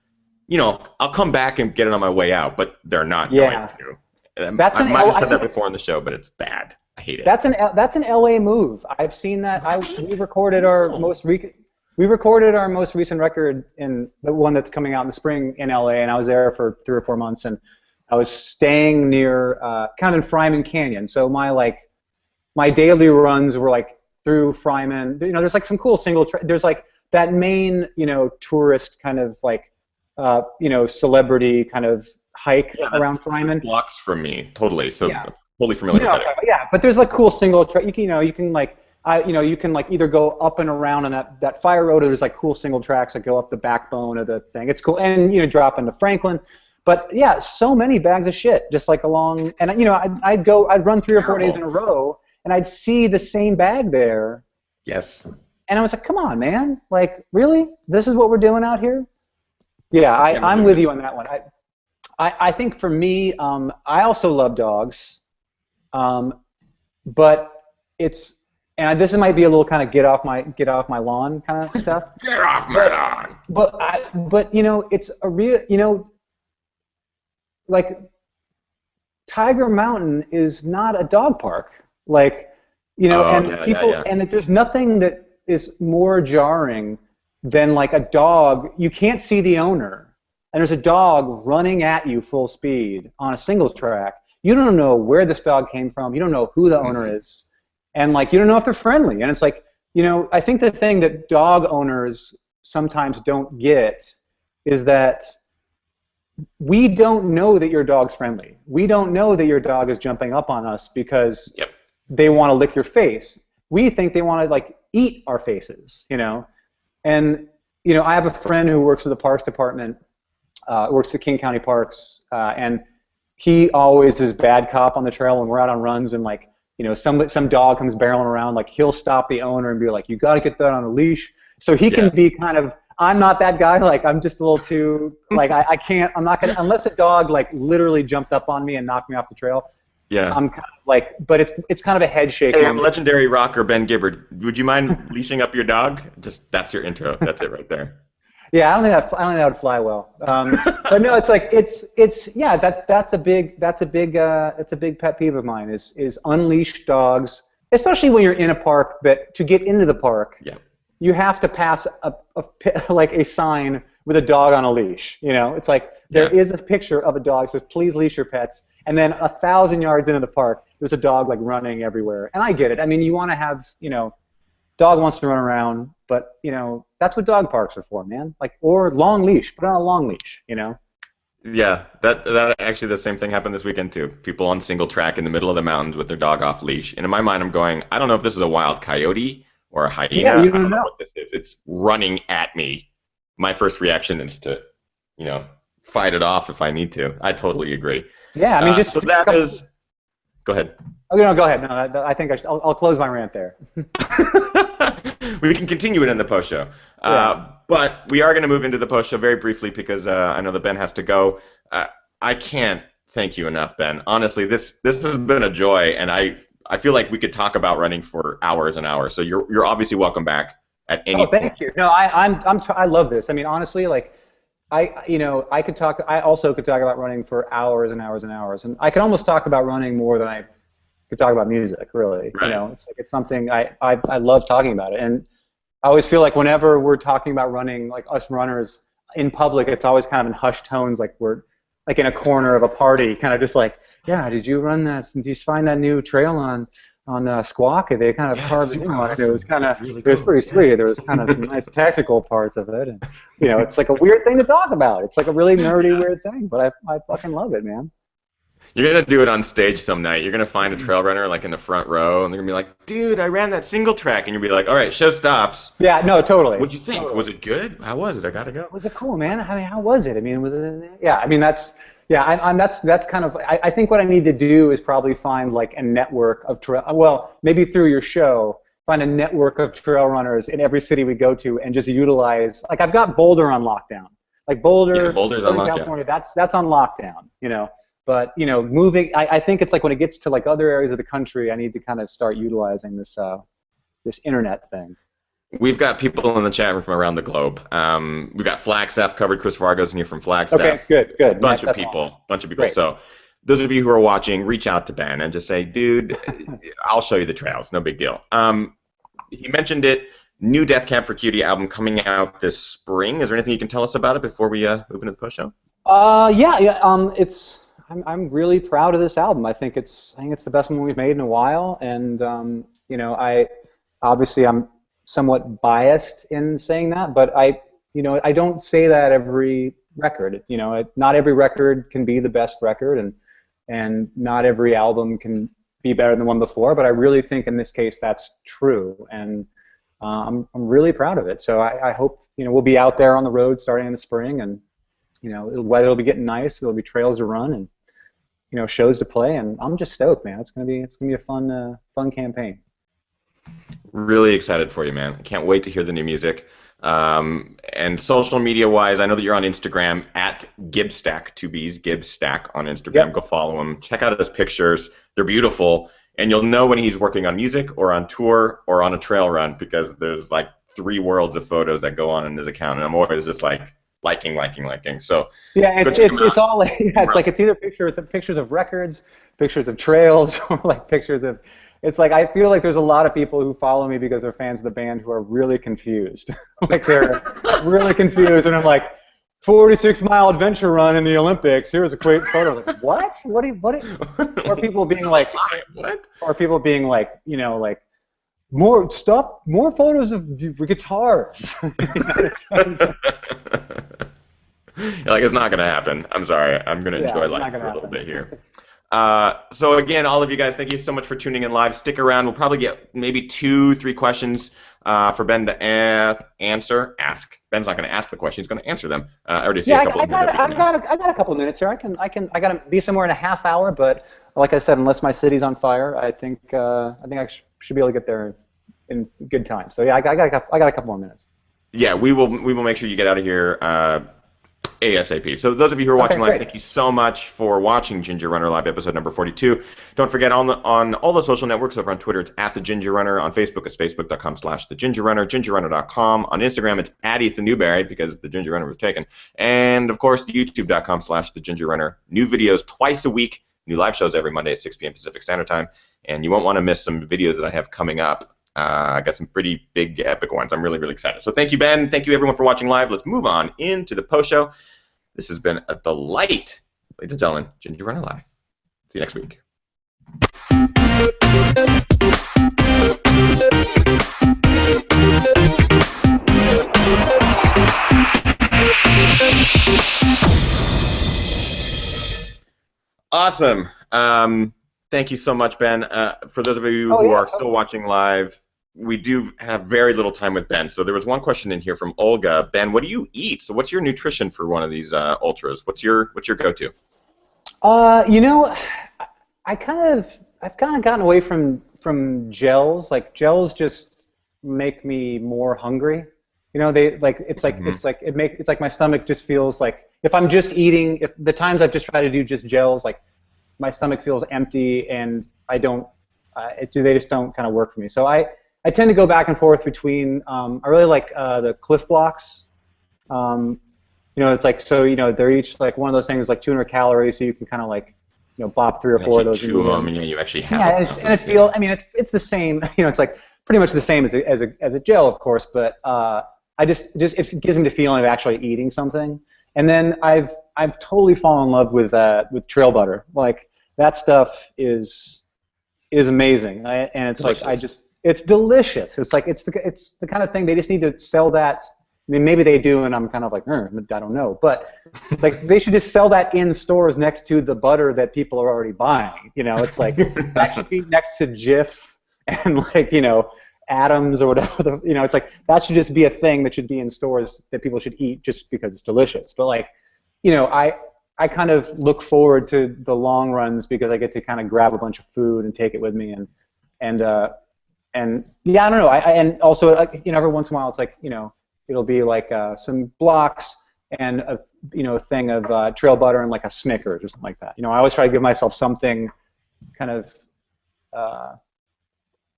You know, I'll come back and get it on my way out, but they're not going to. I might have said that before on the show, but it's bad. I hate it. That's an LA move. I've seen that. We recorded our most recent record in the one that's coming out in the spring in LA, and I was there for 3 or 4 months, and I was staying near kind of in Fryman Canyon. So my daily runs were like through Fryman. You know, there's like some cool there's like that main, you know, tourist kind of like you know, celebrity kind of hike around Fryman. Blocks from me, totally. So totally familiar with it. Yeah, but there's like cool single track. You can like either go up and around on that fire road, or there's like cool single tracks that go up the backbone of the thing. It's cool, and you know, drop into Franklin. But yeah, so many bags of shit just like along, and you know, I'd run 3 or 4 days in a row, and I'd see the same bag there. Yes. And I was like, come on, man, like really, this is what we're doing out here? Yeah, I'm with you on that one. I think for me, I also love dogs. But this might be a little kind of get off my lawn kind of stuff. Get off my lawn. But you know, it's a real, you know, like Tiger Mountain is not a dog park. Like, you know, and that there's nothing that is more jarring than like a dog. You can't see the owner, and there's a dog running at you full speed on a single track. You don't know where this dog came from. You don't know who the owner is. And, like, you don't know if they're friendly. And it's like, you know, I think the thing that dog owners sometimes don't get is that we don't know that your dog's friendly. We don't know that your dog is jumping up on us because they want to lick your face. We think they want to, like, eat our faces, you know. And, you know, I have a friend who works for the Parks Department, works at King County Parks, and he always is bad cop on the trail when we're out on runs, and like, you know, some dog comes barreling around, like he'll stop the owner and be like, you got to get that on a leash. So he can be kind of, I'm not that guy, like I'm just a little too, like I can't, I'm not gonna, unless a dog like literally jumped up on me and knocked me off the trail. Yeah. I'm kind of like, but it's kind of a head shake. Hey, I'm legendary rocker Ben Gibbard. Would you mind leashing up your dog? Just that's your intro. That's it right there. Yeah, I don't think that would fly well. But no, it's like that's a big pet peeve of mine is unleashed dogs, especially when you're in a park. That to get into the park, you have to pass a sign with a dog on a leash. You know, it's like there is a picture of a dog that says please leash your pets, and then 1,000 yards into the park, there's a dog like running everywhere. And I get it. I mean, you want to have, you know, dog wants to run around, but you know that's what dog parks are for, man. Like, or long leash, put on a long leash, you know. Yeah, that actually the same thing happened this weekend too. People on single track in the middle of the mountains with their dog off leash, and in my mind I'm going, I don't know if this is a wild coyote or a hyena. Yeah, you I don't know what this is. It's running at me. my first reaction is to, you know, fight it off if I need to. I totally agree. Yeah, I mean, just so that is. Go ahead. Oh, no, go ahead. No, I think I'll close my rant there. We can continue it in the post show. Yeah. But we are going to move into the post show very briefly because I know that Ben has to go. I can't thank you enough, Ben. Honestly, this has been a joy, and I feel like we could talk about running for hours and hours. So you're obviously welcome back at any point. Oh, thank you. No, I love this. I mean, honestly, like I could talk. I also could talk about running for hours and hours and hours, and I can almost talk about running more than I could talk about music. Really, right. You know, it's like it's something I love talking about it, and I always feel like whenever we're talking about running, like us runners in public, it's always kind of in hushed tones, like we're like in a corner of a party, kind of just like, yeah, did you run that? Did you find that new trail on Squawk? They kind of carved it in on it. It was kind of, really cool. It was pretty sweet. There was kind of some nice tactical parts of it, and you know, it's like a weird thing to talk about. It's like a really nerdy, weird thing, but I fucking love it, man. You're gonna do it on stage some night. You're gonna find a trail runner like in the front row, and they're gonna be like, "Dude, I ran that single track," and you'll be like, "All right, show stops." Yeah, no, totally. What'd you think? Totally. Was it good? How was it? I gotta go. Was it cool, man? I mean, how was it? I mean, was it? Yeah, I mean, that's. Yeah, that's kind of. I think what I need to do is probably find like a network of trail. Well, maybe through your show, find a network of trail runners in every city we go to, and just utilize. Like I've got Boulder on lockdown. Like Boulder, Boulder's on lockdown. California. That's on lockdown. You know, but you know, moving. I think it's like when it gets to like other areas of the country, I need to kind of start utilizing this this internet thing. We've got people in the chat room from around the globe. We've got Flagstaff covered. Chris Vargo's in here from Flagstaff. Okay, good. Bunch of people. Great. So those of you who are watching, reach out to Ben and just say, dude, I'll show you the trails. No big deal. He mentioned it. New Cab For Cutie album coming out this spring. Is there anything you can tell us about it before we move into the post show? Yeah. I'm really proud of this album. I think it's the best one we've made in a while, and you know, I'm somewhat biased in saying that, but I don't say that every record. You know, not every record can be the best record, and not every album can be better than the one before. But I really think in this case that's true, and I'm really proud of it. So I hope we'll be out there on the road starting in the spring, and weather will be getting nice. There'll be trails to run and shows to play, and I'm just stoked, man. It's gonna be a fun campaign. Really excited for you, man. I can't wait to hear the new music. And social media-wise, I know that you're on Instagram at Gibbstack, 2Bs, Gibbstack on Instagram. Yep. Go follow him. Check out his pictures. They're beautiful. And you'll know when he's working on music or on tour or on a trail run, because there's like 3 worlds of photos that go on in his account, and I'm always just like liking. So yeah, it's all like, it's like it's either pictures of records, pictures of trails, or like pictures of. It's like I feel like there's a lot of people who follow me because they're fans of the band who are really confused. Like they're really confused, and I'm like, 46-mile adventure run in the Olympics. Here's a great photo. Like, what? What? Or people being like, what? Or people being like, like more photos of guitars. Like, it's not gonna happen. I'm sorry. I'm gonna enjoy life for a little bit here. So again, all of you guys, thank you so much for tuning in live. Stick around. We'll probably get maybe 2-3 questions for Ben to answer. Ask. Ben's not going to ask the question. He's going to answer them. I already see a couple of minutes. I got a couple of minutes here. I got to be somewhere in a half hour, but like I said, unless my city's on fire, I think I should be able to get there in good time. So yeah, I got a couple more minutes. Yeah, we will make sure you get out of here ASAP. So those of you who are watching live, thank you so much for watching Ginger Runner Live episode number 42. Don't forget on all the social networks, over on Twitter it's @TheGingerRunner, on Facebook it's facebook.com/TheGingerRunner, GingerRunner.com, on Instagram it's @EthanNewberry because the Ginger Runner was taken, and of course YouTube.com/TheGingerRunner. New videos twice a week, new live shows every Monday at 6 p.m. Pacific Standard Time, and you won't want to miss some videos that I have coming up. I got some pretty big, epic ones. I'm really, really excited. So thank you, Ben. Thank you, everyone, for watching live. Let's move on into the post show. This has been a delight. Ladies and gentlemen, Ginger Runner Live. See you next week. Awesome. Thank you so much, Ben. For those of you who are still watching live, we do have very little time with Ben. So there was one question in here from Olga. Ben, what do you eat? So what's your nutrition for one of these ultras? What's your go-to? You know, I've kind of gotten away from gels. Like gels just make me more hungry. You know, it's like my stomach just feels like if I'm just eating. If the times I've just tried to do just gels, like my stomach feels empty, and I don't. They just don't kind of work for me. So I tend to go back and forth between. I really like the Cliff Blocks. You know, it's like, so, you know, they're each like one of those things like 200 calories, so you can kind of like, you know, bop 3 or 4 of those. Chew them, and you actually have. Yeah, and it feels. I mean, it's the same. You know, it's like pretty much the same as a gel, of course. But I just it gives me the feeling of actually eating something. And then I've totally fallen in love with trail butter. Like that stuff is amazing, and it's delicious. Like it's delicious. It's like it's the kind of thing they just need to sell that. I mean, maybe they do, and I'm kind of like, I don't know. But it's like they should just sell that in stores next to the butter that people are already buying. You know, it's like that should be next to Jif and like, you know, Adams or whatever. You know, it's like that should just be a thing that should be in stores that people should eat just because it's delicious. But like, you know, I kind of look forward to the long runs because I get to kind of grab a bunch of food and take it with me and yeah, I don't know. And also, you know, every once in a while it's like, you know, it'll be like some blocks and a thing of trail butter and like a Snickers or something like that. You know, I always try to give myself something kind of, I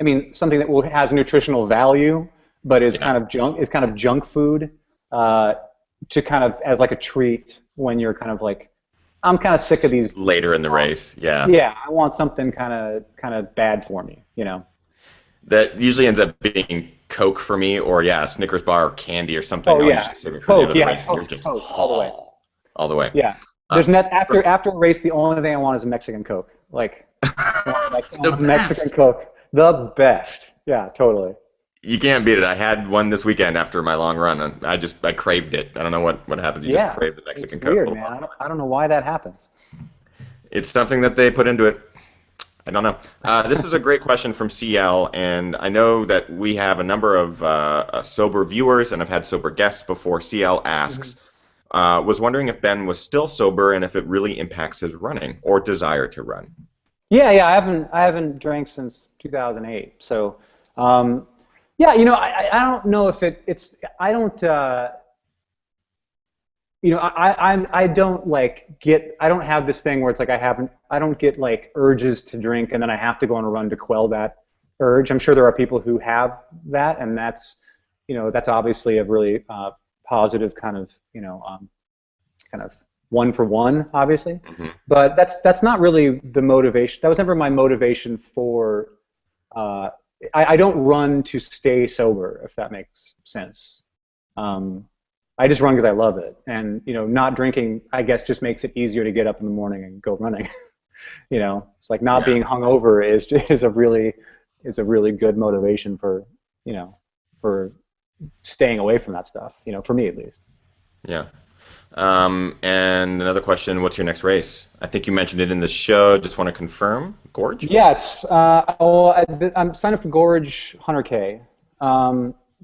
mean, something that has nutritional value, but is kind of junk. Is kind of junk food to kind of as like a treat when you're kind of like, I'm kind of sick of these. Later in the race, yeah. Yeah, I want something kind of bad for me, you know. That usually ends up being Coke for me, or a Snickers bar or candy or something. Oh yeah, Coke, Coke, all the way. All the way. Yeah. There's after a race, the only thing I want is a Mexican Coke. Like Mexican Coke, the best. Yeah, totally. You can't beat it. I had one this weekend after my long run, and I craved it. I don't know what happened. You just crave the Mexican Coke. Weird, man. I don't know why that happens. It's something that they put into it. I don't know. This is a great question from CL, and I know that we have a number of sober viewers, and I've had sober guests before. CL asks, was wondering if Ben was still sober and if it really impacts his running or desire to run. Yeah, I haven't drank since 2008. So, yeah, you know, I don't know if it's I don't. You know, I don't like I don't have this thing where it's like I don't get like urges to drink and then I have to go on a run to quell that urge. I'm sure there are people who have that, and that's, you know, that's obviously a really positive kind of, you know, kind of one for one, obviously. Mm-hmm. But that's not really the motivation. That was never my motivation for. I don't run to stay sober, if that makes sense. I just run because I love it, and you know, not drinking, I guess, just makes it easier to get up in the morning and go running. You know, it's like not being hungover is a really good motivation for, you know, for staying away from that stuff. You know, for me at least. Yeah. And another question: what's your next race? I think you mentioned it in the show. Just want to confirm, Gorge. Yeah, it's I'm signed up for Gorge 100K,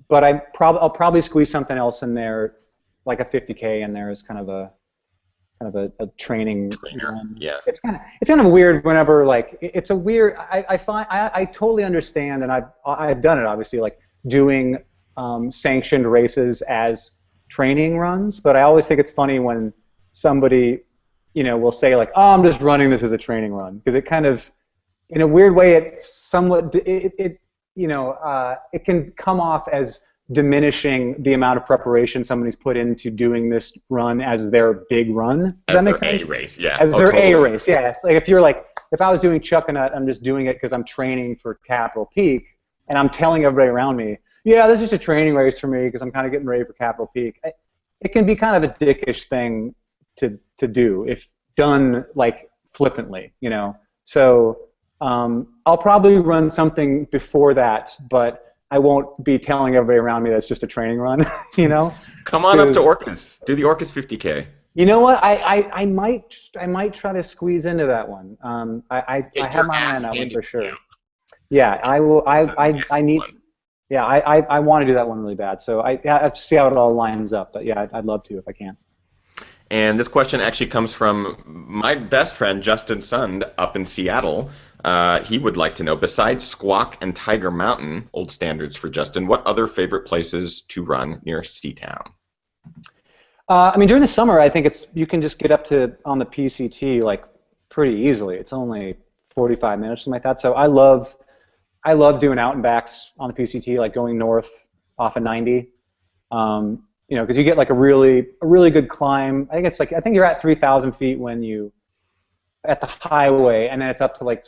but I'll probably squeeze something else in there. Like a 50K in there is kind of a training run. Yeah. It's kind of weird whenever like it's a weird. I find I totally understand, and I've done it obviously, like doing sanctioned races as training runs, but I always think it's funny when somebody, you know, will say like, oh, I'm just running this as a training run, because it kind of, in a weird way, it somewhat you know, it can come off as diminishing the amount of preparation somebody's put into doing this run as their big run. Does that make sense? As their A race, yeah. As their A race, yeah. It's like if I was doing Chuckanut, I'm just doing it because I'm training for Capitol Peak, and I'm telling everybody around me, yeah, this is just a training race for me because I'm kind of getting ready for Capitol Peak. It can be kind of a dickish thing to do if done like flippantly, you know. So I'll probably run something before that, but I won't be telling everybody around me that's just a training run, you know. Come on up to Orcas. Do the Orcas 50K. You know what? I might try to squeeze into that one. I have my eye on that one for sure. Yeah, I will. I need. Yeah, I want to do that one really bad. So I have to see how it all lines up. But yeah, I'd love to if I can. And this question actually comes from my best friend, Justin Sund, up in Seattle. He would like to know, besides Squawk and Tiger Mountain, old standards for Justin, what other favorite places to run near Seatown? I mean, during the summer, I think you can just get up to on the PCT like pretty easily. It's only 45 minutes, something like that. So I love doing out and backs on the PCT, like going north off of 90. You know, because you get like a really good climb. I think you're at 3,000 feet when you at the highway, and then it's up to like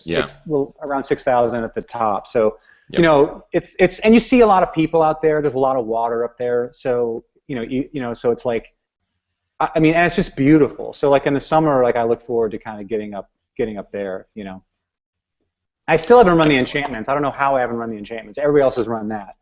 around 6,000 at the top. So you know, it's and you see a lot of people out there. There's a lot of water up there. So you know, so it's like, I mean, and it's just beautiful. So like in the summer, like I look forward to kind of getting up there. You know, I still haven't run the enchantments. I don't know how I haven't run the enchantments. Everybody else has run that.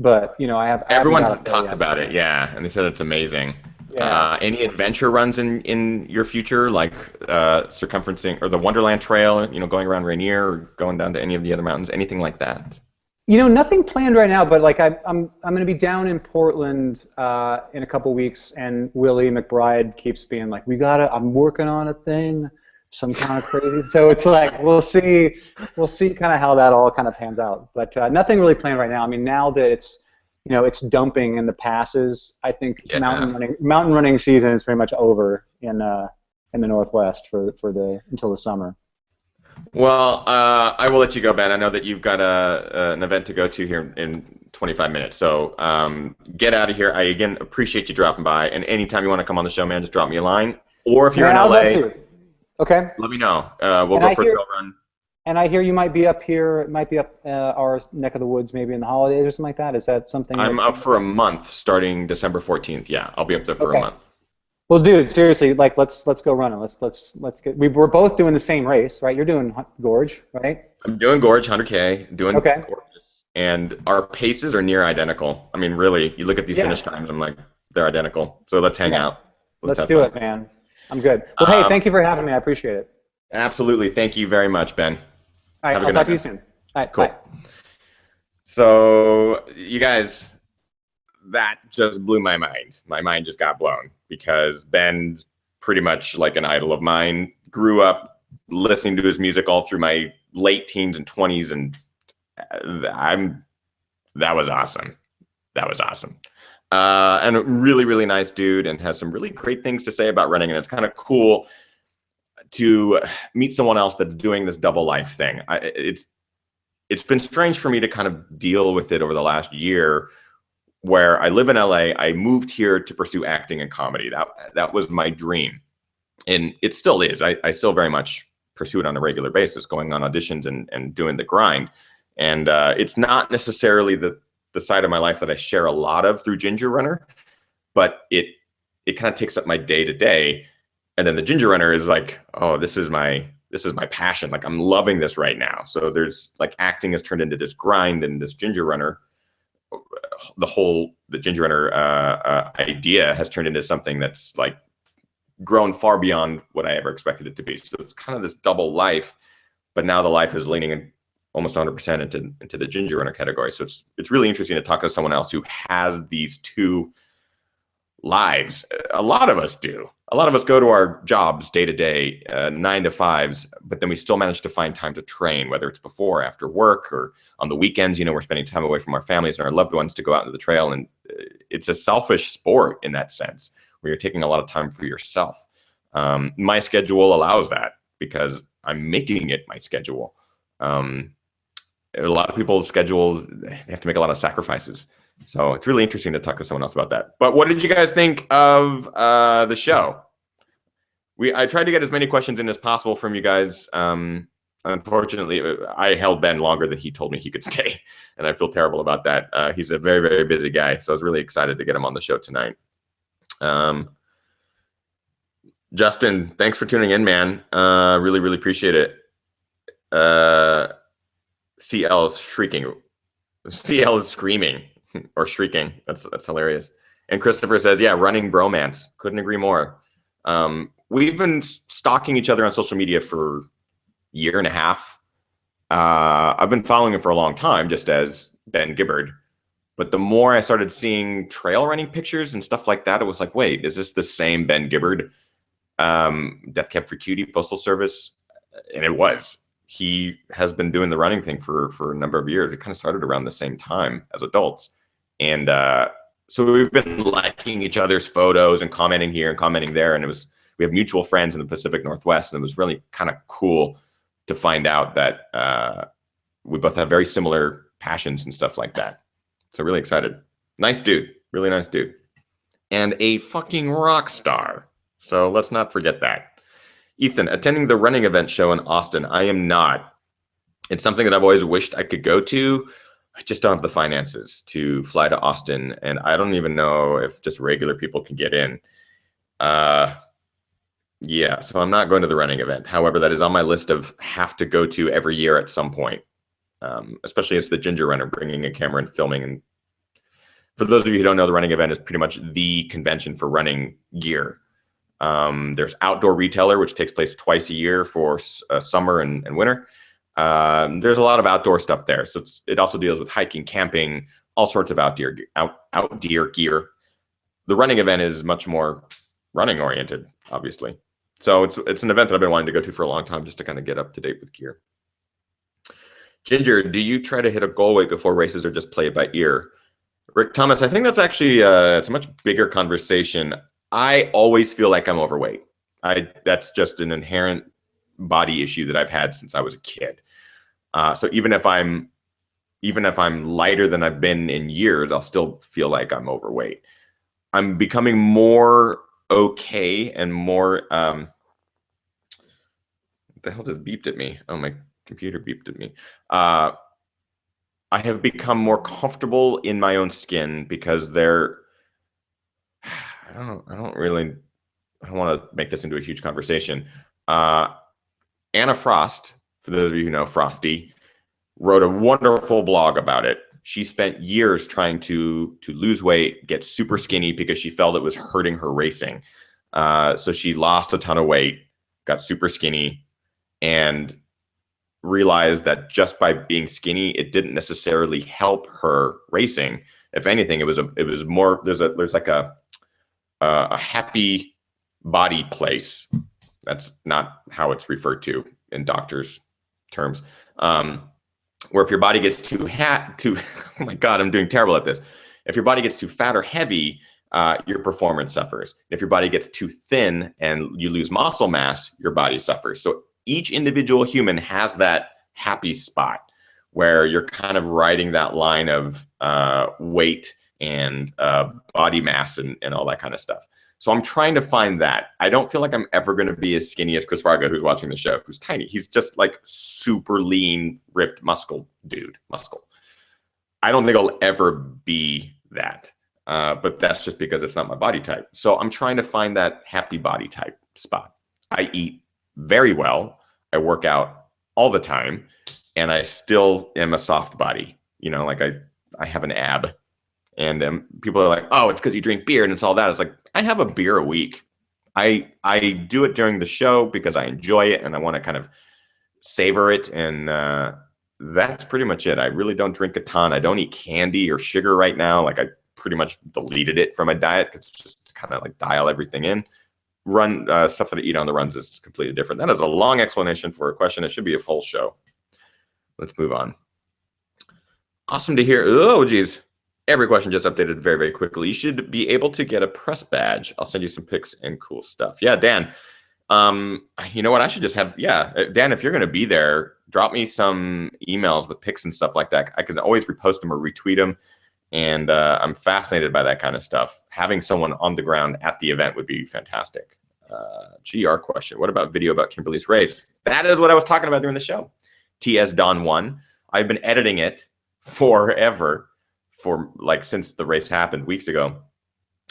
But you know, Everyone talked about it, yeah, and they said it's amazing. Yeah. Any adventure runs in your future, like circumferencing or the Wonderland Trail? You know, going around Rainier or going down to any of the other mountains, anything like that? You know, nothing planned right now. But like I'm going to be down in Portland in a couple weeks, and Willie McBride keeps being like, I'm working on a thing. Some kind of crazy. So it's like we'll see kind of how that all kind of pans out. But nothing really planned right now. I mean, now that it's dumping in the passes, I think mountain running season is pretty much over in the Northwest until the summer. Well, I will let you go, Ben. I know that you've got an event to go to here in 25 minutes. So get out of here. I again appreciate you dropping by. And anytime you want to come on the show, man, just drop me a line. Or if you're in LA. Okay. Let me know. We'll go for a trail run. And I hear you might be up here, our neck of the woods, maybe in the holidays or something like that. Is that something? I'm up for a month, starting December 14th. Yeah, I'll be up there for a month. Well, dude, seriously, like let's go running. Let's get. We're both doing the same race, right? You're doing Gorge, right? I'm doing Gorge, 100K, doing Gorges, and our paces are near identical. I mean, really, you look at these finish times, I'm like, they're identical. So let's hang out. Let's do it, man. I'm good. Well, hey, thank you for having me. I appreciate it. Absolutely. Thank you very much, Ben. All right, I'll talk to you soon. All right, cool. Bye. So, you guys, that just blew my mind. My mind just got blown because Ben's pretty much like an idol of mine. Grew up listening to his music all through my late teens and 20s, and that was awesome. That was awesome. And a really, really nice dude, and has some really great things to say about running. And it's kind of cool to meet someone else that's doing this double life thing. It's been strange for me to kind of deal with it over the last year, where I live in LA. I moved here to pursue acting and comedy. That was my dream, and it still is. I still very much pursue it on a regular basis, going on auditions and doing the grind. And it's not necessarily the side of my life that I share a lot of through Ginger Runner, but it kind of takes up my day to day. And then the Ginger Runner is like, oh, this is my passion. Like, I'm loving this right now. So there's like, acting has turned into this grind, and this Ginger Runner, the Ginger Runner idea has turned into something that's like grown far beyond what I ever expected it to be. So it's kind of this double life, but now the life is leaning in almost 100% into the Ginger Runner category. So it's really interesting to talk to someone else who has these two lives. A lot of us do. A lot of us go to our jobs day to day, 9 to 5s, but then we still manage to find time to train, whether it's before, after work, or on the weekends. You know, we're spending time away from our families and our loved ones to go out into the trail. And it's a selfish sport in that sense, where you're taking a lot of time for yourself. My schedule allows that because I'm making it my schedule. A lot of people's schedules, they have to make a lot of sacrifices. So it's really interesting to talk to someone else about that. But what did you guys think of the show? I tried to get as many questions in as possible from you guys. Unfortunately, I held Ben longer than he told me he could stay, and I feel terrible about that. He's a very, very busy guy, so I was really excited to get him on the show tonight. Justin, thanks for tuning in, man. Really, really appreciate it. CL is shrieking. CL is screaming or shrieking. That's hilarious. And Christopher says, yeah, running bromance. Couldn't agree more. We've been stalking each other on social media for a year and a half. I've been following him for a long time, just as Ben Gibbard. But the more I started seeing trail running pictures and stuff like that, it was like, wait, is this the same Ben Gibbard? Death Cab For Cutie, Postal Service? And it was. He has been doing the running thing for a number of years. It kind of started around the same time as adults. And so we've been liking each other's photos and commenting here and commenting there. And we have mutual friends in the Pacific Northwest. And it was really kind of cool to find out that we both have very similar passions and stuff like that. So really excited. Nice dude. Really nice dude. And a fucking rock star. So let's not forget that. Ethan, attending the running event show in Austin. I am not. It's something that I've always wished I could go to. I just don't have the finances to fly to Austin. And I don't even know if just regular people can get in. Yeah, so I'm not going to the running event. However, that is on my list of have to go to every year at some point. Especially as the Ginger Runner, bringing a camera and filming. And for those of you who don't know, the running event is pretty much the convention for running gear. There's Outdoor Retailer, which takes place twice a year for summer and winter. There's a lot of outdoor stuff there. So it also deals with hiking, camping, all sorts of outdoor gear. The running event is much more running oriented, obviously. So it's an event that I've been wanting to go to for a long time just to kind of get up to date with gear. Ginger, do you try to hit a goal weight before races or just play it by ear? Rick Thomas, I think that's actually it's a much bigger conversation. I always feel like I'm overweight. That's just an inherent body issue that I've had since I was a kid. So even if I'm lighter than I've been in years, I'll still feel like I'm overweight. I'm becoming more okay and more. What the hell just beeped at me? Oh, my computer beeped at me. I have become more comfortable in my own skin because I don't want to make this into a huge conversation. Anna Frost, for those of you who know Frosty, wrote a wonderful blog about it. She spent years trying to lose weight, get super skinny because she felt it was hurting her racing. So she lost a ton of weight, got super skinny, and realized that just by being skinny, it didn't necessarily help her racing. If anything, it was more. There's like a happy body place. That's not how it's referred to in doctors' terms. Where if your body gets too oh my God, I'm doing terrible at this. If your body gets too fat or heavy, your performance suffers. If your body gets too thin and you lose muscle mass, your body suffers. So each individual human has that happy spot where you're kind of riding that line of weight and body mass and all that kind of stuff. So I'm trying to find that. I don't feel like I'm ever going to be as skinny as Chris Fargo, who's watching the show, who's tiny. He's just like super lean, ripped muscle. I don't think I'll ever be that. But that's just because it's not my body type. So I'm trying to find that happy body type spot. I eat very well. I work out all the time, and I still am a soft body. You know, like I have an ab, and people are like, "Oh, it's because you drink beer and it's all that." It's like I have a beer a week. I do it during the show because I enjoy it and I want to kind of savor it, and that's pretty much it. I really don't drink a ton. I don't eat candy or sugar right now. Like I pretty much deleted it from my diet. It's just kind of like dial everything in. Run stuff that I eat on the runs is completely different. That is a long explanation for a question. It should be a whole show. Let's move on. Awesome to hear. Oh, geez. Every question just updated very, very quickly. You should be able to get a press badge. I'll send you some pics and cool stuff. Yeah, Dan. You know what? I should just have, Dan, if you're going to be there, drop me some emails with pics and stuff like that. I can always repost them or retweet them. And I'm fascinated by that kind of stuff. Having someone on the ground at the event would be fantastic. GR question. What about video about Kimberly's race? That is what I was talking about during the show. TS Don 1. I've been editing it forever, since the race happened weeks ago.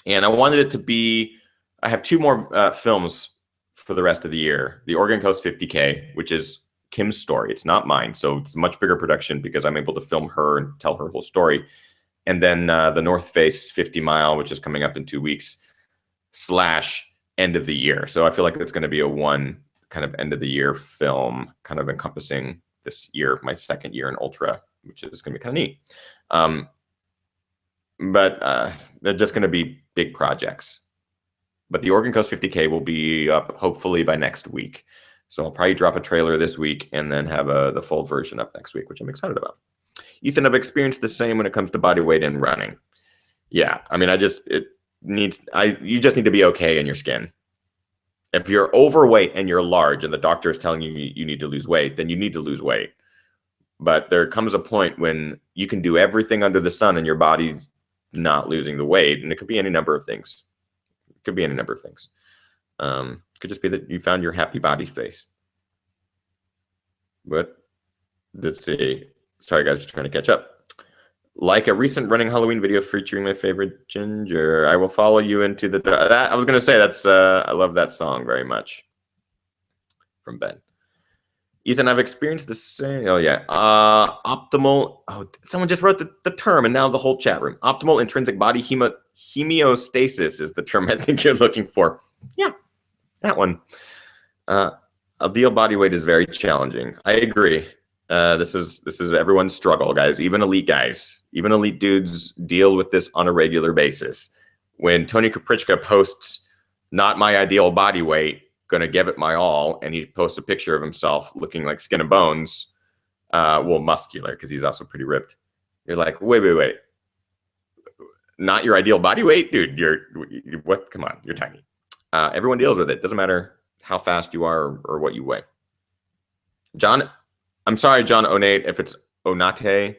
And I wanted it to be, I have two more films for the rest of the year. The Oregon Coast 50K, which is Kim's story. It's not mine. So it's a much bigger production because I'm able to film her and tell her whole story. And then the North Face 50 mile, which is coming up in 2 weeks, / end of the year. So I feel like it's going to be a one kind of end of the year film, kind of encompassing this year, my second year in Ultra, which is going to be kind of neat. but they're just going to be big projects. But the Oregon Coast 50K will be up hopefully by next week. So I'll probably drop a trailer this week and then have the full version up next week, which I'm excited about. Ethan, I've experienced the same when it comes to body weight and running. Yeah, I mean, you just need to be okay in your skin. If you're overweight and you're large and the doctor is telling you you need to lose weight, then you need to lose weight. But there comes a point when you can do everything under the sun and your body's not losing the weight. And it could be any number of things. It could be any number of things. It could just be that you found your happy body space. But let's see. Sorry, guys, just trying to catch up. Like a recent running Halloween video featuring my favorite ginger. I will follow you into that. I was going to say that's. I love that song very much. From Ben. Ethan, I've experienced the same. Oh yeah, optimal. Oh, someone just wrote the term, and now the whole chat room. Optimal intrinsic body homeostasis is the term I think you're looking for. Yeah, that one. Ideal body weight is very challenging. I agree. This is everyone's struggle, guys. Even elite guys, even elite dudes deal with this on a regular basis. When Tony Kaprichka posts "not my ideal body weight," gonna give it my all, and he posts a picture of himself looking like skin and bones, well, muscular because he's also pretty ripped. You're like, wait, not your ideal body weight, dude. You're what? Come on, you're tiny. Everyone deals with it. Doesn't matter how fast you are or what you weigh. John, I'm sorry, John Onate, if it's Onate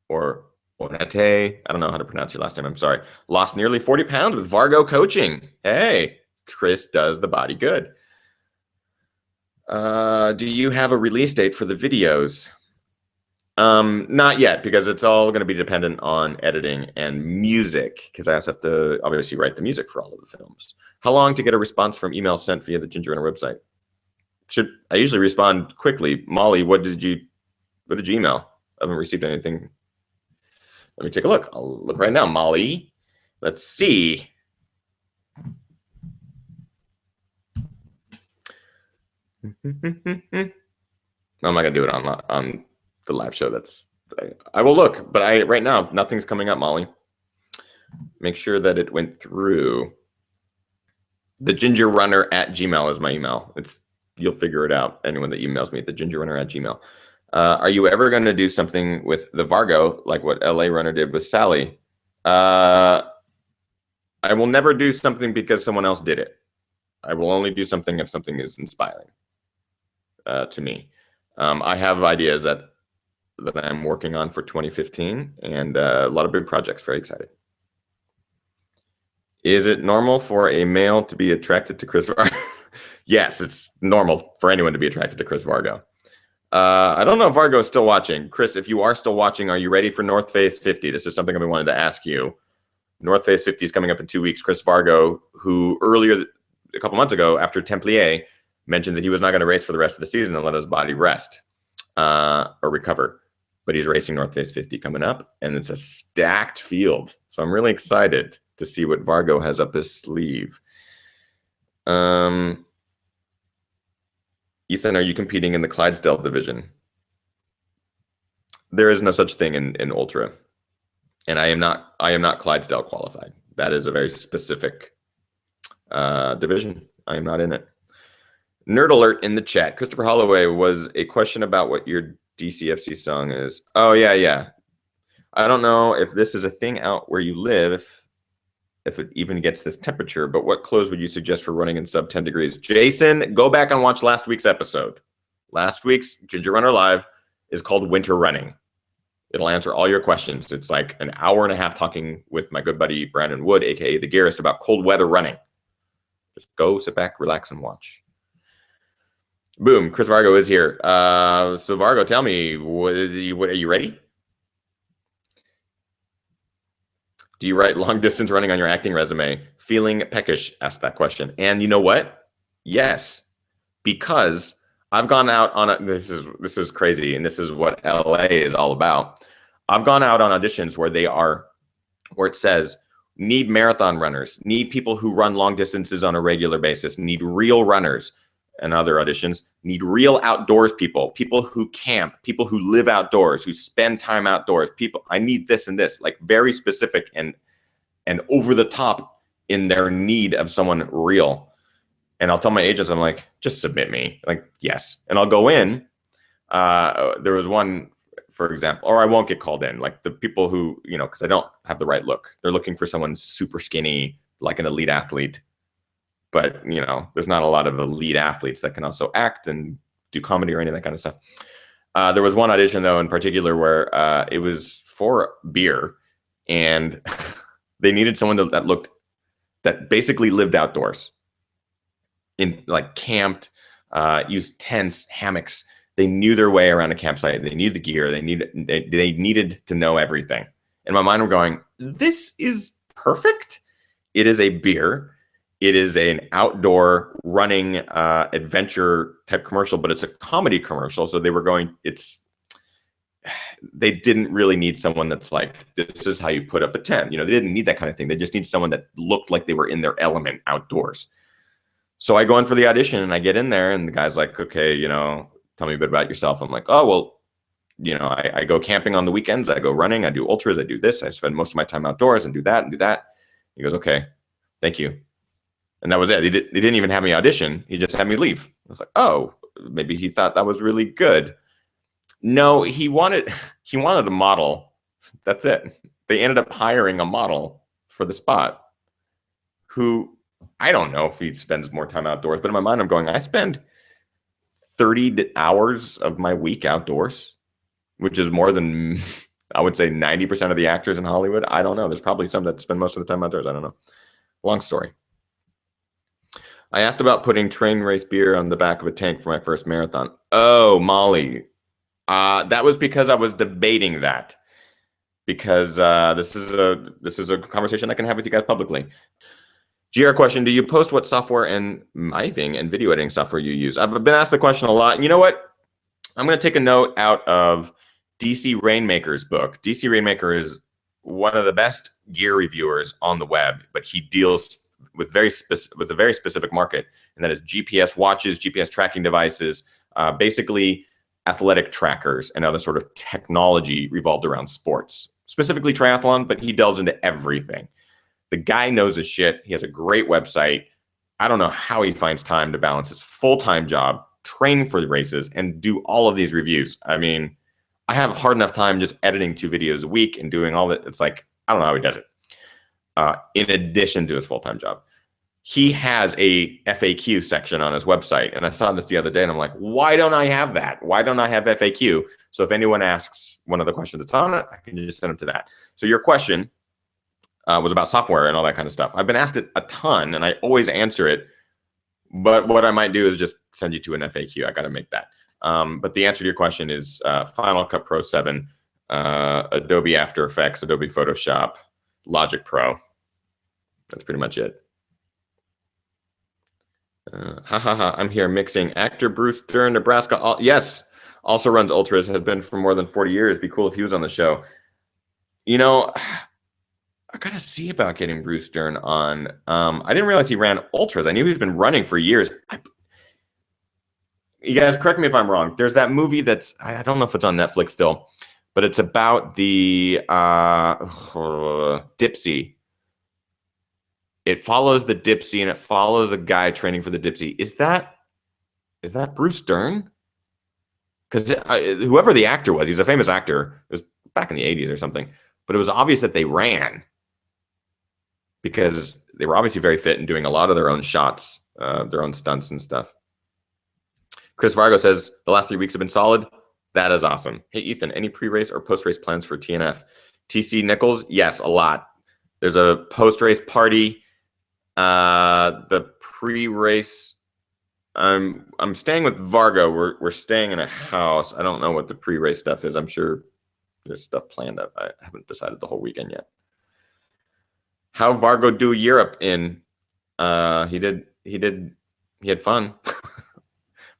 or Onate. I don't know how to pronounce your last name. I'm sorry. Lost nearly 40 pounds with Vargo coaching. Hey, Chris does the body good. Do you have a release date for the videos? Not yet, because it's all going to be dependent on editing and music, because I also have to obviously write the music for all of the films. How long to get a response from email sent via the Ginger Runner website? I usually respond quickly. Molly, what did you email? I haven't received anything. Let me take a look. I'll look right now, Molly. Let's see. I'm not gonna do it on the live show. I will look, but right now nothing's coming up, Molly. Make sure that it went through. The gingerrunner@gmail is my email. You'll figure it out. Anyone that emails me at the gingerrunner@gmail. Are you ever going to do something with the Vargo like what LA Runner did with Sally? I will never do something because someone else did it. I will only do something if something is inspiring to me. I have ideas that I'm working on for 2015 and a lot of big projects. Very excited. Is it normal for a male to be attracted to Chris Vargo? Yes, it's normal for anyone to be attracted to Chris Vargo. I don't know if Vargo is still watching. Chris, if you are still watching, are you ready for North Face 50? This is something I've been wanting to ask you. North Face 50 is coming up in 2 weeks. Chris Vargo, who earlier, a couple months ago, after Templier, mentioned that he was not going to race for the rest of the season and let his body rest or recover. But he's racing North Face 50 coming up, and it's a stacked field. So I'm really excited to see what Vargo has up his sleeve. Ethan, are you competing in the Clydesdale division? There is no such thing in Ultra, and I am not Clydesdale qualified. That is a very specific division. I am not in it. Nerd alert in the chat. Christopher Holloway was a question about what your DCFC song is. Oh yeah. I don't know if this is a thing out where you live, if it even gets this temperature, but what clothes would you suggest for running in sub 10 degrees? Jason, go back and watch last week's episode. Last week's Ginger Runner Live is called Winter Running. It'll answer all your questions. It's like an hour and a half talking with my good buddy Brandon Wood, aka the Gearist, about cold weather running. Just go, sit back, relax, and watch. Boom, Chris Vargo is here. So Vargo, tell me, what are you ready? Do you write long distance running on your acting resume? Feeling peckish asked that question. And you know what? Yes, because I've gone out on this is crazy, and this is what LA is all about. I've gone out on auditions where it says need marathon runners, need people who run long distances on a regular basis, need real runners. and other auditions need real outdoors people, people who camp, people who live outdoors, who spend time outdoors. People, I need this and this, like very specific and over the top in their need of someone real. And I'll tell my agents, I'm like, just submit me. Like, yes. And I'll go in. There was one, for example, or I won't get called in. Like the people who, you know, because I don't have the right look. They're looking for someone super skinny, like an elite athlete. But, you know, there's not a lot of elite athletes that can also act and do comedy or any of that kind of stuff. There was one audition, though, in particular where it was for beer. And they needed someone that basically lived outdoors. In like camped, used tents, hammocks. They knew their way around a campsite. They knew the gear. They needed to know everything. In my mind, I'm going, this is perfect. It is a beer. It is an outdoor running adventure type commercial, but it's a comedy commercial. So they were going, they didn't really need someone that's like, this is how you put up a tent. You know, they didn't need that kind of thing. They just need someone that looked like they were in their element outdoors. So I go in for the audition and I get in there and the guy's like, okay, you know, tell me a bit about yourself. I'm like, oh, well, you know, I go camping on the weekends. I go running. I do ultras. I do this. I spend most of my time outdoors and do that and do that. He goes, okay, thank you. And that was it. They didn't even have me audition. He just had me leave. I was like, oh, maybe he thought that was really good. No, he wanted a model. That's it. They ended up hiring a model for the spot who, I don't know if he spends more time outdoors, but in my mind, I'm going, I spend 30 hours of my week outdoors, which is more than, I would say, 90% of the actors in Hollywood. I don't know. There's probably some that spend most of the time outdoors. I don't know. Long story. I asked about putting train race beer on the back of a tank for my first marathon. Oh, Molly. That was because I was debating that. Because this is a conversation I can have with you guys publicly. GR question, do you post what software and mithing and video editing software you use? I've been asked the question a lot. And you know what? I'm going to take a note out of DC Rainmaker's book. DC Rainmaker is one of the best gear reviewers on the web, but he deals with a very specific market, and that is GPS watches, GPS tracking devices, basically athletic trackers and other sort of technology revolved around sports, specifically triathlon, but he delves into everything. The guy knows his shit. He has a great website. I don't know how he finds time to balance his full-time job, train for the races, and do all of these reviews. I mean, I have hard enough time just editing 2 videos a week and doing all that. It's like, I don't know how he does it. In addition to his full-time job. He has a FAQ section on his website. And I saw this the other day and I'm like, why don't I have that? Why don't I have FAQ? So if anyone asks one of the questions that's on it, I can just send them to that. So your question was about software and all that kind of stuff. I've been asked it a ton and I always answer it. But what I might do is just send you to an FAQ. I got to make that. But the answer to your question is Final Cut Pro 7, Adobe After Effects, Adobe Photoshop, Logic Pro. That's pretty much it. I'm here mixing. Actor Bruce Dern, Nebraska. Yes, also runs ultras, has been for more than 40 years. Be cool if he was on the show. You know, I got to see about getting Bruce Dern on. I didn't realize he ran ultras. I knew he's been running for years. You guys, correct me if I'm wrong. There's that movie that's, I don't know if it's on Netflix still, but it's about the Dipsy. It follows the Dipsy and it follows a guy training for the Dipsy. Is that Bruce Dern? Because whoever the actor was, he's a famous actor. It was back in the 80s or something. But it was obvious that they ran because they were obviously very fit and doing a lot of their own shots, their own stunts and stuff. Chris Vargo says, the last 3 weeks have been solid. That is awesome. Hey, Ethan, any pre-race or post-race plans for TNF? TC Nichols? Yes, a lot. There's a post-race party. The pre-race, I'm staying with Vargo. We're staying in a house. I don't know what the pre-race stuff is. I'm sure there's stuff planned up. I haven't decided the whole weekend yet. How Vargo do Europe in? He had fun.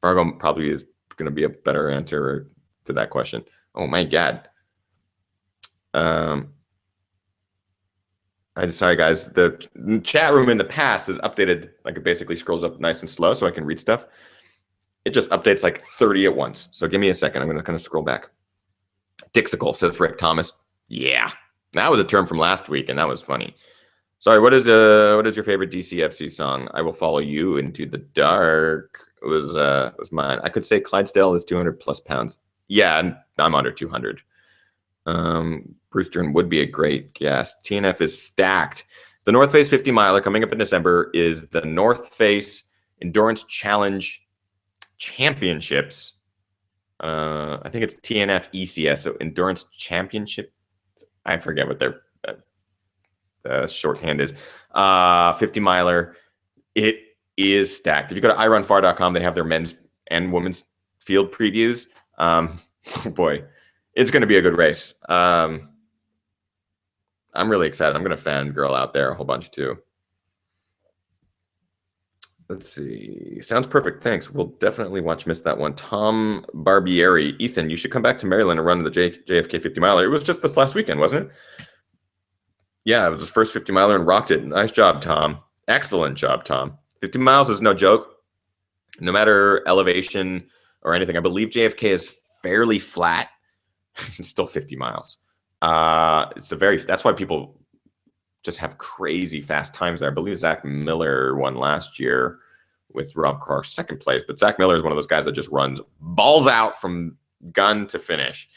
Vargo probably is going to be a better answer to that question. Oh my God. Sorry guys, the chat room in the past is updated, like it basically scrolls up nice and slow so I can read stuff. It just updates like 30 at once. So give me a second. I'm going to kind of scroll back. Dixicle, says Rick Thomas. Yeah, that was a term from last week, and that was funny. Sorry, what is your favorite DCFC song? I Will Follow You Into the Dark. It was mine. I could say Clydesdale is 200 plus pounds. Yeah, I'm under 200. Brewster would be a great guest. TNF is stacked. The North Face 50 miler coming up in December is the North Face Endurance Challenge Championships. I think it's TNF ECS, so Endurance Championship. I forget what their shorthand is. 50 miler. It is stacked. If you go to irunfar.com, they have their men's and women's field previews. Oh boy, it's going to be a good race. I'm really excited. I'm going to fangirl out there a whole bunch too. Let's see. Sounds perfect. Thanks. We'll definitely miss that one. Tom Barbieri. Ethan, you should come back to Maryland and run the JFK 50 miler. It was just this last weekend, wasn't it? Yeah, it was his first 50 miler and rocked it. Nice job, Tom. Excellent job, Tom. 50 miles is no joke. No matter elevation or anything. I believe JFK is fairly flat. It's still 50 miles. That's why people just have crazy fast times there. I believe Zach Miller won last year with Rob Carr second place, but Zach Miller is one of those guys that just runs balls out from gun to finish.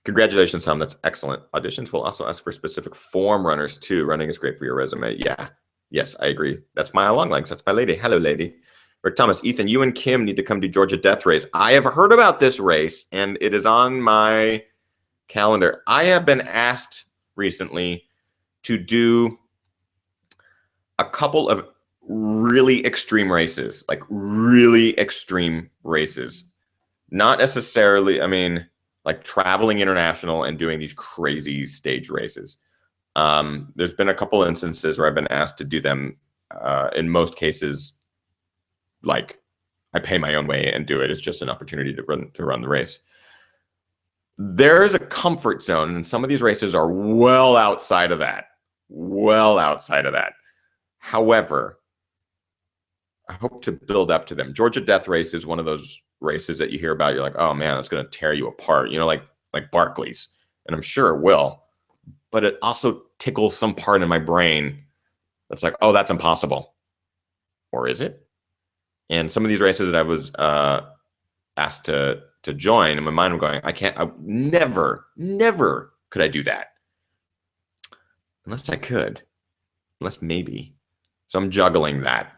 Congratulations, Tom. That's excellent. Auditions will also ask for specific form runners too. Running is great for your resume. Yeah. Yes, I agree. That's my long legs. That's my lady. Hello, lady. Rick Thomas, Ethan, you and Kim need to come to Georgia Death Race. I have heard about this race, and it is on my calendar. I have been asked recently to do a couple of really extreme races, like really extreme races. Not necessarily, I mean, like traveling international and doing these crazy stage races. There's been a couple instances where I've been asked to do them. In most cases, like I pay my own way and do it. It's just an opportunity to run the race. There is a comfort zone, and some of these races are well outside of that. Well outside of that. However, I hope to build up to them. Georgia Death Race is one of those races that you hear about. You're like, oh man, that's going to tear you apart. You know, like Barclays, and I'm sure it will. But it also tickles some part in my brain that's like, oh, that's impossible. Or is it? And some of these races that I was asked to join, in my mind I'm going, never could I do that. Unless I could. Unless maybe. So I'm juggling that.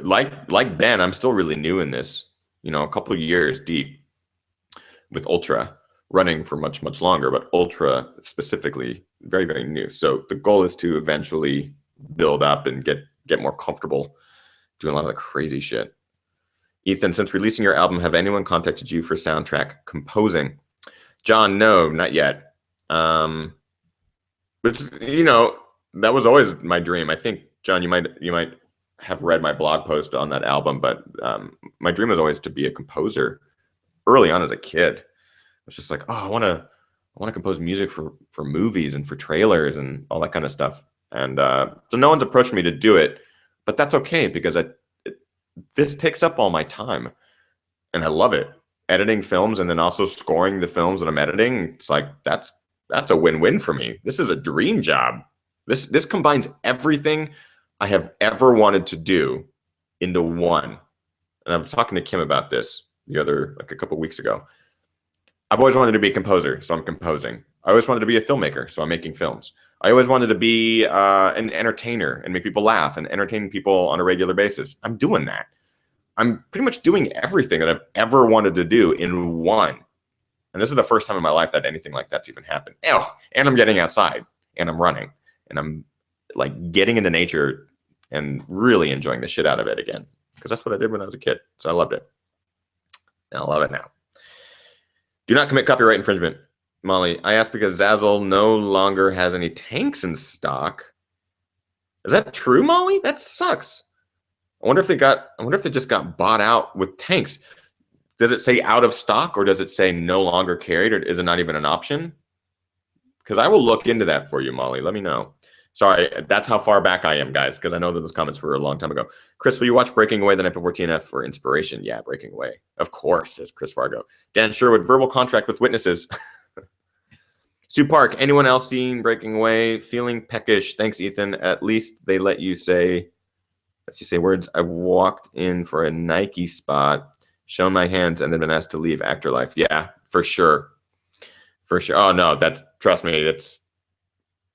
Like Ben, I'm still really new in this. You know, a couple of years deep with ultra. Running for much, much longer, but ultra specifically, very, very new. So the goal is to eventually build up and get more comfortable doing a lot of the crazy shit. Ethan, since releasing your album, have anyone contacted you for soundtrack composing? John, no, not yet. But you know, that was always my dream. I think, John, you might have read my blog post on that album, but my dream was always to be a composer early on as a kid. It's just like, oh, I want to compose music for movies and for trailers and all that kind of stuff. And so no one's approached me to do it, but that's okay because this takes up all my time, and I love it. Editing films and then also scoring the films that I'm editing. It's like that's a win-win for me. This is a dream job. This combines everything I have ever wanted to do into one. And I was talking to Kim about this a couple of weeks ago. I've always wanted to be a composer, so I'm composing. I always wanted to be a filmmaker, so I'm making films. I always wanted to be an entertainer and make people laugh and entertain people on a regular basis. I'm doing that. I'm pretty much doing everything that I've ever wanted to do in one. And this is the first time in my life that anything like that's even happened. Oh, and I'm getting outside, and I'm running, and I'm like getting into nature and really enjoying the shit out of it again. Because that's what I did when I was a kid. So I loved it. And I love it now. Do not commit copyright infringement, Molly. I asked because Zazzle no longer has any tanks in stock. Is that true, Molly? That sucks. I wonder if they just got bought out with tanks. Does it say out of stock, or does it say no longer carried, or is it not even an option? Because I will look into that for you, Molly. Let me know. Sorry, that's how far back I am, guys, because I know that those comments were a long time ago. Chris, will you watch Breaking Away the night before TNF for inspiration? Yeah, Breaking Away. Of course, says Chris Fargo. Dan Sherwood, verbal contract with witnesses. Sue Park, anyone else seeing Breaking Away? Feeling peckish. Thanks, Ethan. At least they let you say words. I walked in for a Nike spot, shown my hands, and then been asked to leave actor life. Yeah, for sure. For sure. Oh, no, trust me,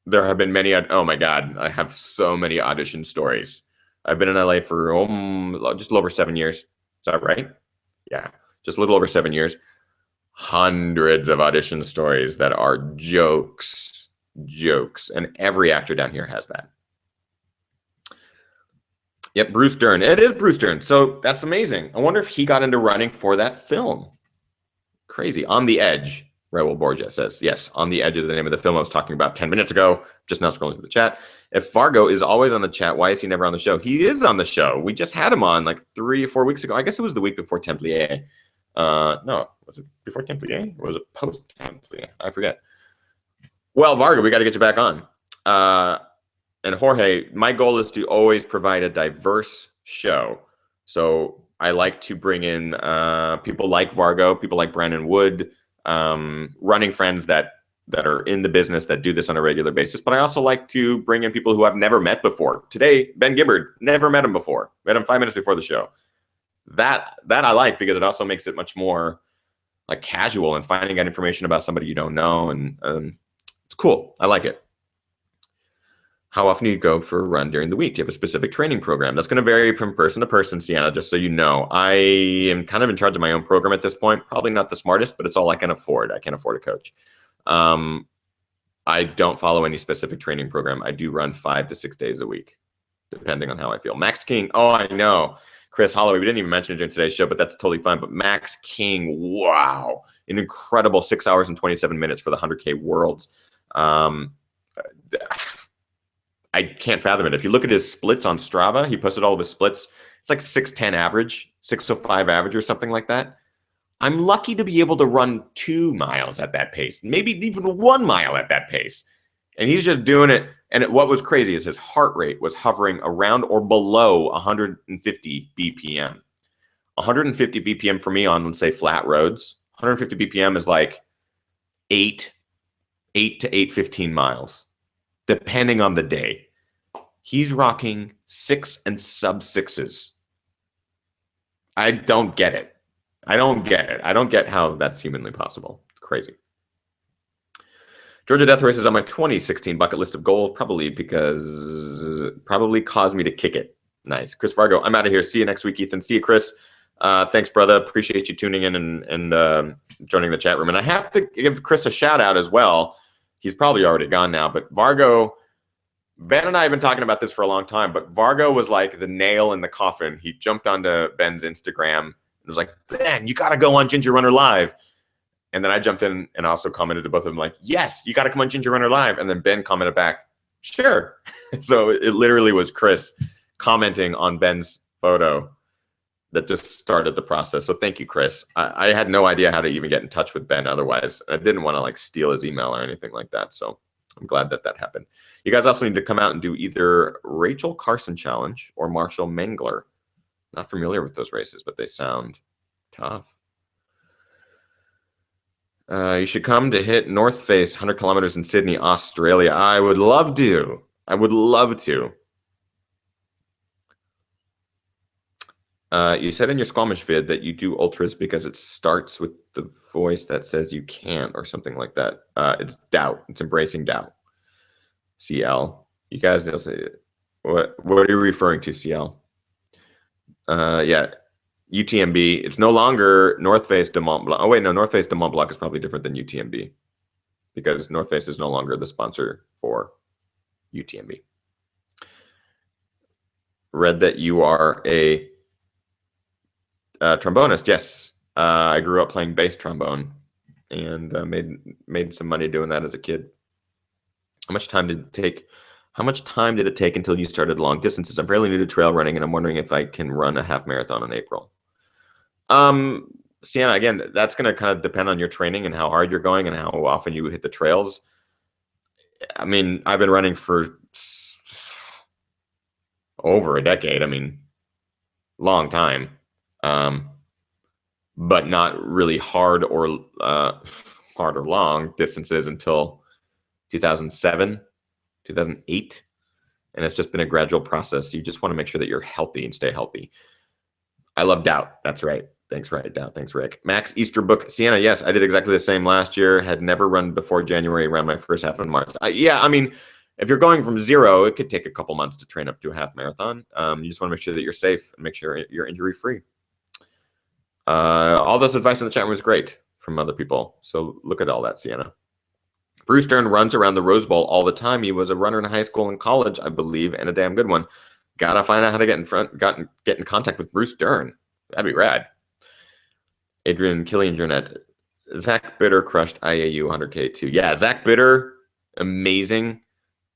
there have been many, oh my God, I have so many audition stories. I've been in LA for just a little over 7 years. Is that right? Yeah, just a little over 7 years. Hundreds of audition stories that are jokes. And every actor down here has that. Yep, Bruce Dern. It is Bruce Dern. So that's amazing. I wonder if he got into running for that film. Crazy. On the Edge. Raul Borgia says, yes, On the Edge is the name of the film I was talking about 10 minutes ago. Just now scrolling through the chat. If Fargo is always on the chat, why is he never on the show? He is on the show. We just had him on like 3 or 4 weeks ago. I guess it was the week before Templier. No, was it before Templier? Or was it post Templier? I forget. Well, Fargo, we got to get you back on. And Jorge, my goal is to always provide a diverse show. So I like to bring in people like Fargo, people like Brandon Wood, running friends that are in the business that do this on a regular basis. But I also like to bring in people who I've never met before. Today, Ben Gibbard, never met him before. Met him 5 minutes before the show. That I like because it also makes it much more like casual and finding out information about somebody you don't know. And it's cool. I like it. How often do you go for a run during the week? Do you have a specific training program? That's going to vary from person to person, Sienna, just so you know. I am kind of in charge of my own program at this point. Probably not the smartest, but it's all I can afford. I can't afford a coach. I don't follow any specific training program. I do run 5 to 6 days a week, depending on how I feel. Max King, oh, I know. Chris Holloway, we didn't even mention it during today's show, but that's totally fine. But Max King, wow. An incredible 6 hours and 27 minutes for the 100K Worlds. I can't fathom it. If you look at his splits on Strava, he posted all of his splits. It's like 6:10 average, 6:05 average or something like that. I'm lucky to be able to run 2 miles at that pace, maybe even 1 mile at that pace. And he's just doing it. And what was crazy is his heart rate was hovering around or below 150 BPM. 150 BPM for me on, let's say, flat roads. 150 BPM is like 8 to 8:15 miles, depending on the day. He's rocking 6 and sub-6s. I don't get it. I don't get how that's humanly possible. It's crazy. Georgia Death Race is on my 2016 bucket list of goals, probably caused me to kick it. Nice. Chris Fargo, I'm out of here. See you next week, Ethan. See you, Chris. Thanks, brother. Appreciate you tuning in and joining the chat room. And I have to give Chris a shout out as well. He's probably already gone now, but Vargo, Ben and I have been talking about this for a long time, but Vargo was like the nail in the coffin. He jumped onto Ben's Instagram and was like, Ben, you got to go on Ginger Runner Live. And then I jumped in and also commented to both of them like, yes, you got to come on Ginger Runner Live. And then Ben commented back, sure. So it literally was Chris commenting on Ben's photo that just started the process. So thank you, Chris. I had no idea how to even get in touch with Ben otherwise. I didn't want to like steal his email or anything like that. So I'm glad that happened. You guys also need to come out and do either Rachel Carson Challenge or Marshall Mengler. Not familiar with those races, but they sound tough. You should come to hit North Face 100 kilometers in Sydney, Australia. I would love to. I would love to. You said in your Squamish vid that you do ultras because it starts with the voice that says you can't or something like that. It's doubt. It's embracing doubt. CL. You guys know what are you referring to, CL? Yeah. UTMB. It's no longer North Face de Mont Blanc. Oh, wait, no. North Face de Mont Blanc is probably different than UTMB because North Face is no longer the sponsor for UTMB. Read that you are a trombonist. Yes. I grew up playing bass trombone and made some money doing that as a kid. How much time did it take? How much time did it take until you started long distances? I'm fairly new to trail running, and I'm wondering if I can run a half marathon in April. Sienna, again, that's going to kind of depend on your training and how hard you're going and how often you hit the trails. I mean, I've been running for over a decade. I mean, long time, but not really hard or long distances until 2007, 2008. And it's just been a gradual process. You just want to make sure that you're healthy and stay healthy. I love Doubt. That's right. Thanks, right, Doubt. Thanks, Rick. Max Easterbook. Sienna, yes, I did exactly the same last year. Had never run before January, around my first half of March. Yeah, I mean, if you're going from zero, it could take a couple months to train up to a half marathon. You just want to make sure that you're safe and make sure you're injury-free. All this advice in the chat room was great from other people. So look at all that, Sienna. Bruce Dern runs around the Rose Bowl all the time. He was a runner in high school and college, I believe, and a damn good one. Gotta find out how to get in contact with Bruce Dern. That'd be rad. Adrian Killian Jurnett. Zach Bitter crushed IAU 100K too. Yeah, Zach Bitter, amazing.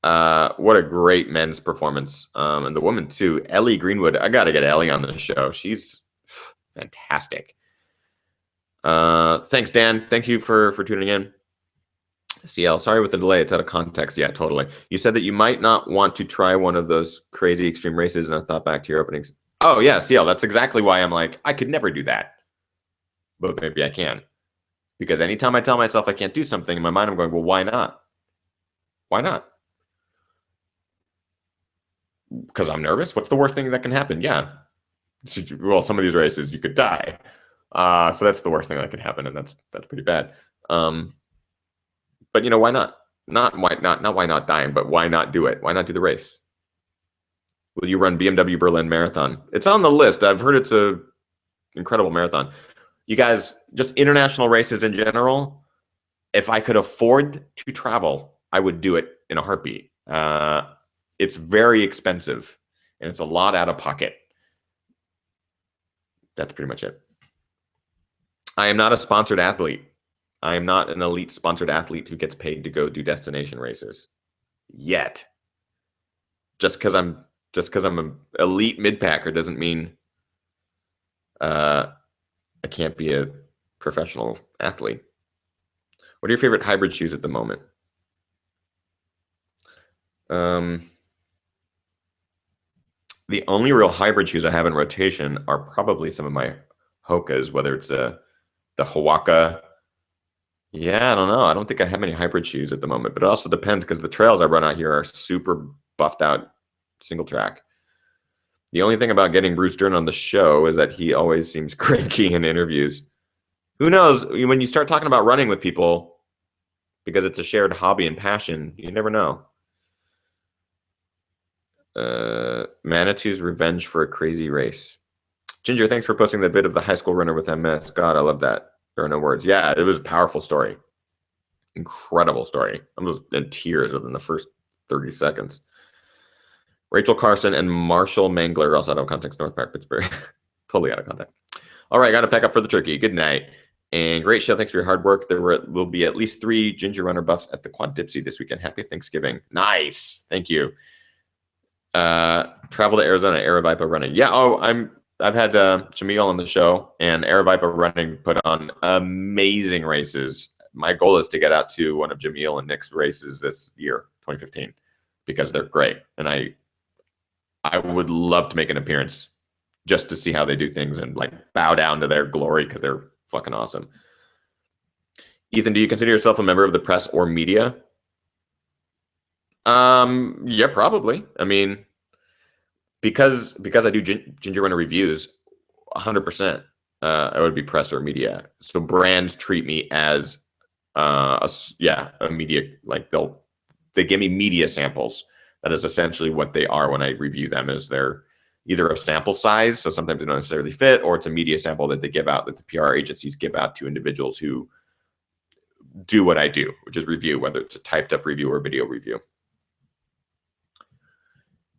What a great men's performance. And the woman too, Ellie Greenwood. I gotta get Ellie on the show. She's fantastic. Thanks, Dan. Thank you for tuning in. CL, sorry with the delay. It's out of context. Yeah, totally. You said that you might not want to try one of those crazy extreme races, and I thought back to your openings. Oh, yeah, CL, that's exactly why I'm like, I could never do that. But maybe I can. Because anytime I tell myself I can't do something, in my mind I'm going, well, why not? Why not? Because I'm nervous? What's the worst thing that can happen? Yeah. Well, some of these races, you could die. So that's the worst thing that can happen, and that's pretty bad. But you know, why not? Not why not dying, but why not do it? Why not do the race? Will you run BMW Berlin Marathon? It's on the list. I've heard it's a incredible marathon. You guys, just international races in general, if I could afford to travel, I would do it in a heartbeat. It's very expensive, and it's a lot out of pocket. That's pretty much it. I am not a sponsored athlete. I am not an elite sponsored athlete who gets paid to go do destination races yet. Just because I'm an elite mid-packer doesn't mean I can't be a professional athlete. What are your favorite hybrid shoes at the moment? The only real hybrid shoes I have in rotation are probably some of my Hokas, whether it's the Hawaka. Yeah, I don't know. I don't think I have any hybrid shoes at the moment, but it also depends because the trails I run out here are super buffed out single track. The only thing about getting Bruce Dern on the show is that he always seems cranky in interviews. Who knows? When you start talking about running with people, because it's a shared hobby and passion, you never know. Manitou's revenge for a crazy race. Ginger, thanks for posting that vid of the high school runner with MS. God, I love that. There are no words. Yeah, it was a powerful story. Incredible story. I was in tears within the first 30 seconds. Rachel Carson and Marshall Mangler, also out of context, North Park, Pittsburgh. Totally out of context. All right, got to pack up for the turkey. Good night. And great show. Thanks for your hard work. There will be at least 3 Ginger Runner buffs at the Quad Dipsy this weekend. Happy Thanksgiving. Nice. Thank you. Travel to Arizona, Aravaipa running. Yeah, I've had Jamil on the show, and Aravaipa Running put on amazing races. My goal is to get out to one of Jamil and Nick's races this year, 2015, because they're great. And I would love to make an appearance just to see how they do things and like bow down to their glory because they're fucking awesome. Ethan, do you consider yourself a member of the press or media? Yeah, probably. I mean, because I do Ginger Runner reviews, 100%. I would be press or media. So brands treat me as a media, like they give me media samples. That is essentially what they are when I review them. Is they're either a sample size, so sometimes they don't necessarily fit, or it's a media sample that they give out, that the PR agencies give out to individuals who do what I do, which is review, whether it's a typed up review or a video review.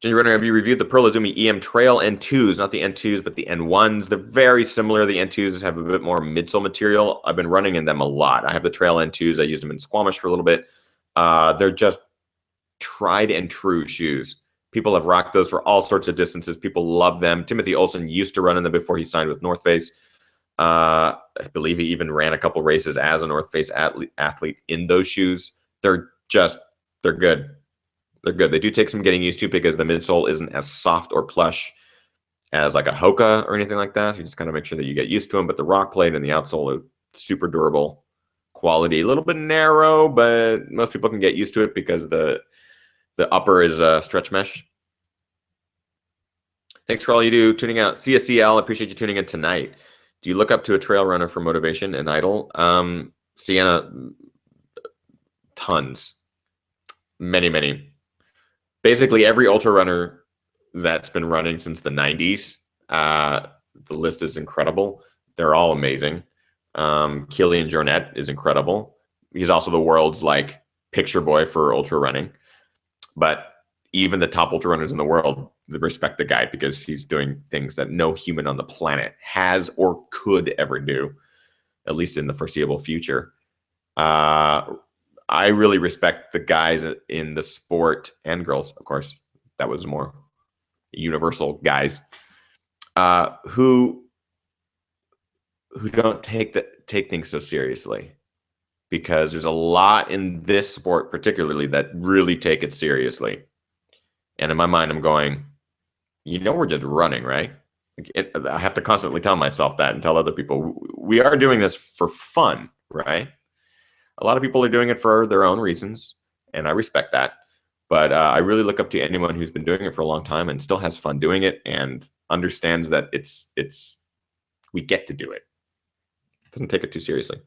Ginger Runner, have you reviewed the Pearl Izumi EM Trail N2s? Not the N2s, but the N1s. They're very similar. The N2s have a bit more midsole material. I've been running in them a lot. I have the Trail N2s. I used them in Squamish for a little bit. They're just tried and true shoes. People have rocked those for all sorts of distances. People love them. Timothy Olsen used to run in them before he signed with North Face. I believe he even ran a couple races as a North Face athlete in those shoes. They're good. They're good. They do take some getting used to because the midsole isn't as soft or plush as like a Hoka or anything like that. So you just kind of make sure that you get used to them. But the rock plate and the outsole are super durable quality. A little bit narrow, but most people can get used to it because the upper is stretch mesh. Thanks for all you do tuning out. CSCL, appreciate you tuning in tonight. Do you look up to a trail runner for motivation and idol? Sienna, tons. Many. Basically, every ultra runner that's been running since the 90s, the list is incredible. They're all amazing. Kilian Jornet is incredible. He's also the world's like picture boy for ultra running. But even the top ultra runners in the world, they respect the guy because he's doing things that no human on the planet has or could ever do, at least in the foreseeable future. I really respect the guys in the sport, and girls, of course. That was more universal guys who don't take things so seriously, because there's a lot in this sport particularly that really take it seriously. And in my mind, I'm going, we're just running, right? I have to constantly tell myself that and tell other people, we are doing this for fun, right? A lot of people are doing it for their own reasons, and I respect that. But I really look up to anyone who's been doing it for a long time and still has fun doing it and understands that we get to do it. Doesn't take it too seriously.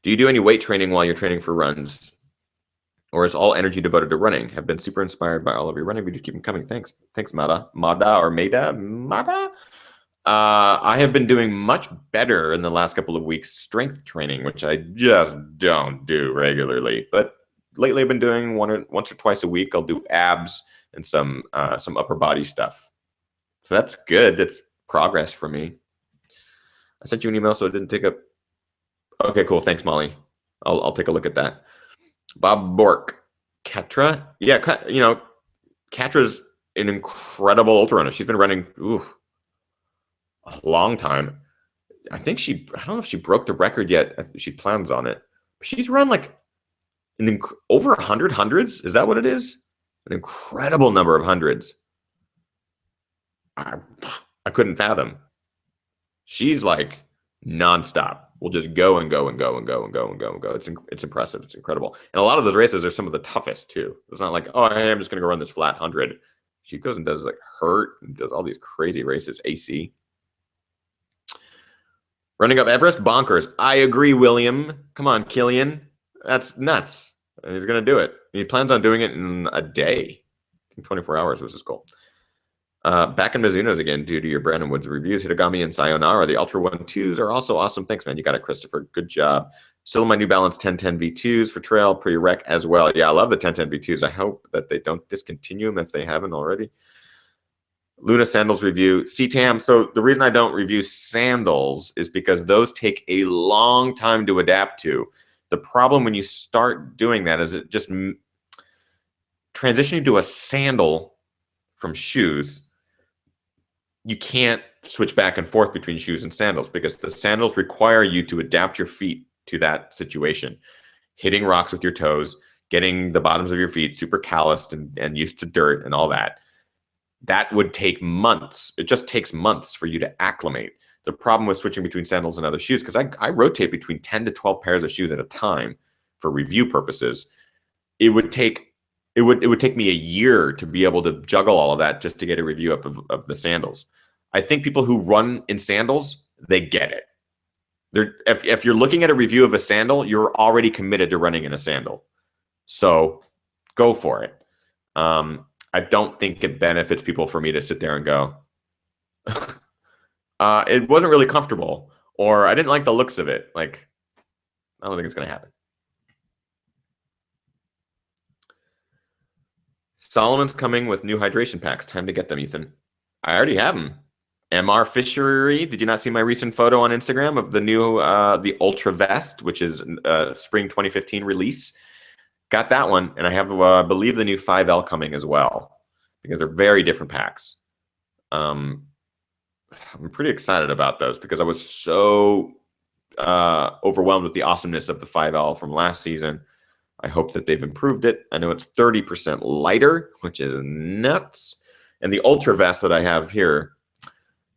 Do you do any weight training while you're training for runs? Or is all energy devoted to running? Have been super inspired by all of your running videos. Keep them coming. Thanks, Mada. I have been doing much better in the last couple of weeks strength training, which I just don't do regularly. But lately, I've been doing once or twice a week. I'll do abs and some upper body stuff. So that's good. That's progress for me. I sent you an email, so it didn't take up. Okay, cool. Thanks, Molly. I'll take a look at that. Bob Bork, Katra. Yeah, Katra's an incredible ultra runner. She's been running a long time. I don't know if she broke the record yet. She plans on it. She's run like over 100 hundreds. Is that what it is? An incredible number of hundreds. I couldn't fathom. She's like nonstop. We'll just go and go and go and go and go and go and go. It's impressive. It's incredible. And a lot of those races are some of the toughest too. It's not like, I'm just going to go run this flat 100. She goes and does like Hurt and does all these crazy races. AC. Running up Everest, bonkers. I agree, William. Come on, Killian. That's nuts. And he's going to do it. He plans on doing it in a day. I think 24 hours was his goal. Back in Mizuno's again due to your Brandon Woods reviews. Hitagami and Sayonara, the Ultra 1-2s are also awesome. Thanks, man. You got it, Christopher. Good job. Still in my New Balance 1010 V2s for trail, pre-rec as well. Yeah, I love the 1010 V2s. I hope that they don't discontinue them if they haven't already. Luna sandals review. CTAM. So the reason I don't review sandals is because those take a long time to adapt to. The problem when you start doing that is it just transitioning to a sandal from shoes. You can't switch back and forth between shoes and sandals because the sandals require you to adapt your feet to that situation. Hitting rocks with your toes, getting the bottoms of your feet super calloused and used to dirt and all that. That would take months. It just takes months for you to acclimate. The problem with switching between sandals and other shoes, because I rotate between 10 to 12 pairs of shoes at a time for review purposes, it would take me a year to be able to juggle all of that just to get a review up of the sandals. I think people who run in sandals, they get it. If you're looking at a review of a sandal, you're already committed to running in a sandal. So go for it. I don't think it benefits people for me to sit there and go, it wasn't really comfortable, or I didn't like the looks of it. Like, I don't think it's going to happen. Solomon's coming with new hydration packs. Time to get them, Ethan. I already have them. MR Fishery. Did you not see my recent photo on Instagram of the new the Ultra Vest, which is spring 2015 release? Got that one, and I have, I believe, the new 5L coming as well, because they're very different packs. I'm pretty excited about those because I was so overwhelmed with the awesomeness of the 5L from last season. I hope that they've improved it. I know it's 30% lighter, which is nuts. And the Ultra vest that I have here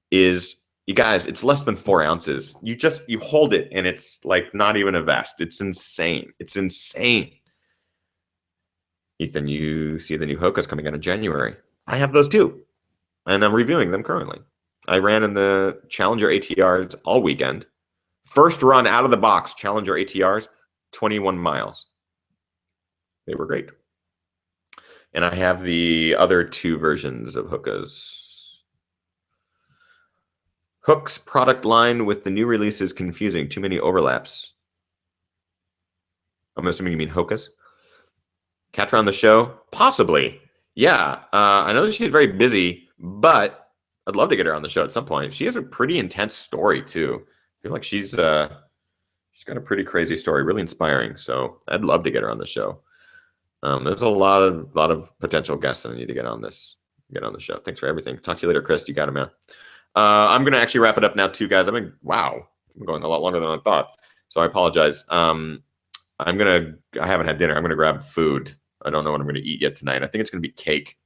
is, you guys, it's less than 4 ounces. You hold it and it's like not even a vest. It's insane. It's insane. Ethan, you see the new Hokas coming out in January. I have those too, and I'm reviewing them currently. I ran in the Challenger ATRs all weekend. First run out of the box, Challenger ATRs, 21 miles. They were great. And I have the other 2 versions of Hokas. Hook's product line with the new release is confusing. Too many overlaps. I'm assuming you mean Hokas. Catch her on the show? Possibly. Yeah. I know that she's very busy, but I'd love to get her on the show at some point. She has a pretty intense story too. I feel like she's got a pretty crazy story, really inspiring. So I'd love to get her on the show. There's a lot of potential guests that I need to get on the show. Thanks for everything. Talk to you later, Chris. You got it, man. I'm gonna actually wrap it up now too, guys. I'm going a lot longer than I thought. So I apologize. I haven't had dinner. I'm gonna grab food. I don't know what I'm gonna eat yet tonight. I think it's gonna be cake.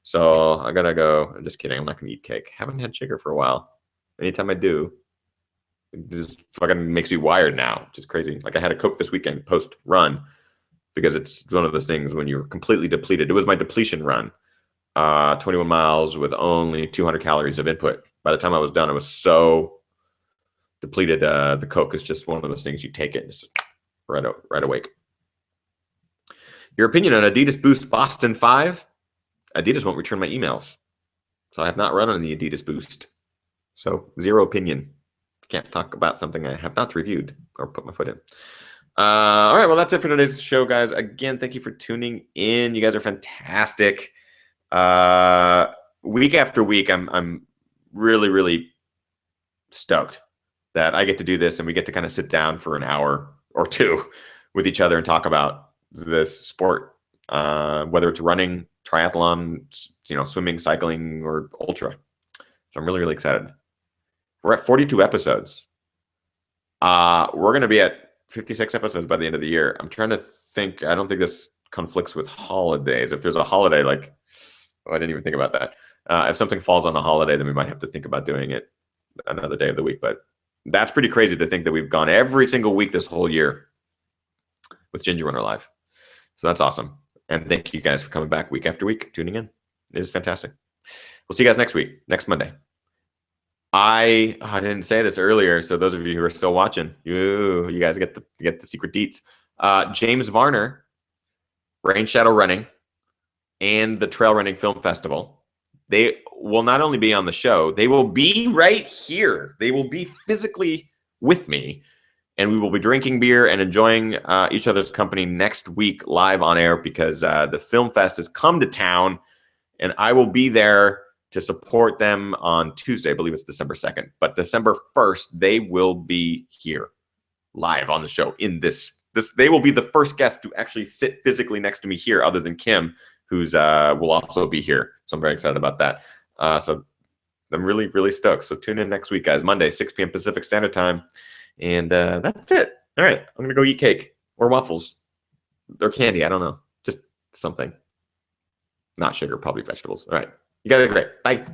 So I gotta go. I'm just kidding. I'm not gonna eat cake. Haven't had sugar for a while. Anytime I do, it just fucking makes me wired now, which is crazy. Like I had a Coke this weekend post run because it's one of those things when you're completely depleted. It was my depletion run. 21 miles with only 200 calories of input. By the time I was done, I was so depleted. The Coke is just one of those things you take it. It's just right awake. Your opinion on Adidas Boost Boston 5? Adidas won't return my emails. So I have not run on the Adidas Boost. So 0 opinion. Can't talk about something I have not reviewed or put my foot in. All right, well, that's it for today's show, guys. Again, thank you for tuning in. You guys are fantastic. Week after week, I'm really, really stoked that I get to do this and we get to kind of sit down for an hour or 2 with each other and talk about this sport, whether it's running, triathlon, swimming, cycling, or ultra. So I'm really, really excited. We're at 42 episodes. We're going to be at 56 episodes by the end of the year. I'm trying to think. I don't think this conflicts with holidays. If there's a holiday, I didn't even think about that. If something falls on a holiday, then we might have to think about doing it another day of the week. But that's pretty crazy to think that we've gone every single week this whole year with Ginger Runner Live. So that's awesome. And thank you guys for coming back week after week, tuning in. It is fantastic. We'll see you guys next week, next Monday. I didn't say this earlier, so those of you who are still watching, you guys get the secret deets. James Varner, Rain Shadow Running, and the Trail Running Film Festival. They will not only be on the show, they will be right here. They will be physically with me, and we will be drinking beer and enjoying each other's company next week live on air because the Film Fest has come to town, and I will be there to support them on Tuesday. I believe it's December 2nd. But December 1st, they will be here live on the show in this. They will be the first guest to actually sit physically next to me here other than Kim, who's will also be here. So I'm very excited about that. So I'm really, really stoked. So tune in next week, guys. Monday, 6 p.m. Pacific Standard Time. And that's it. All right. I'm going to go eat cake or waffles or candy. I don't know. Just something. Not sugar, probably vegetables. All right. You guys are great. Bye.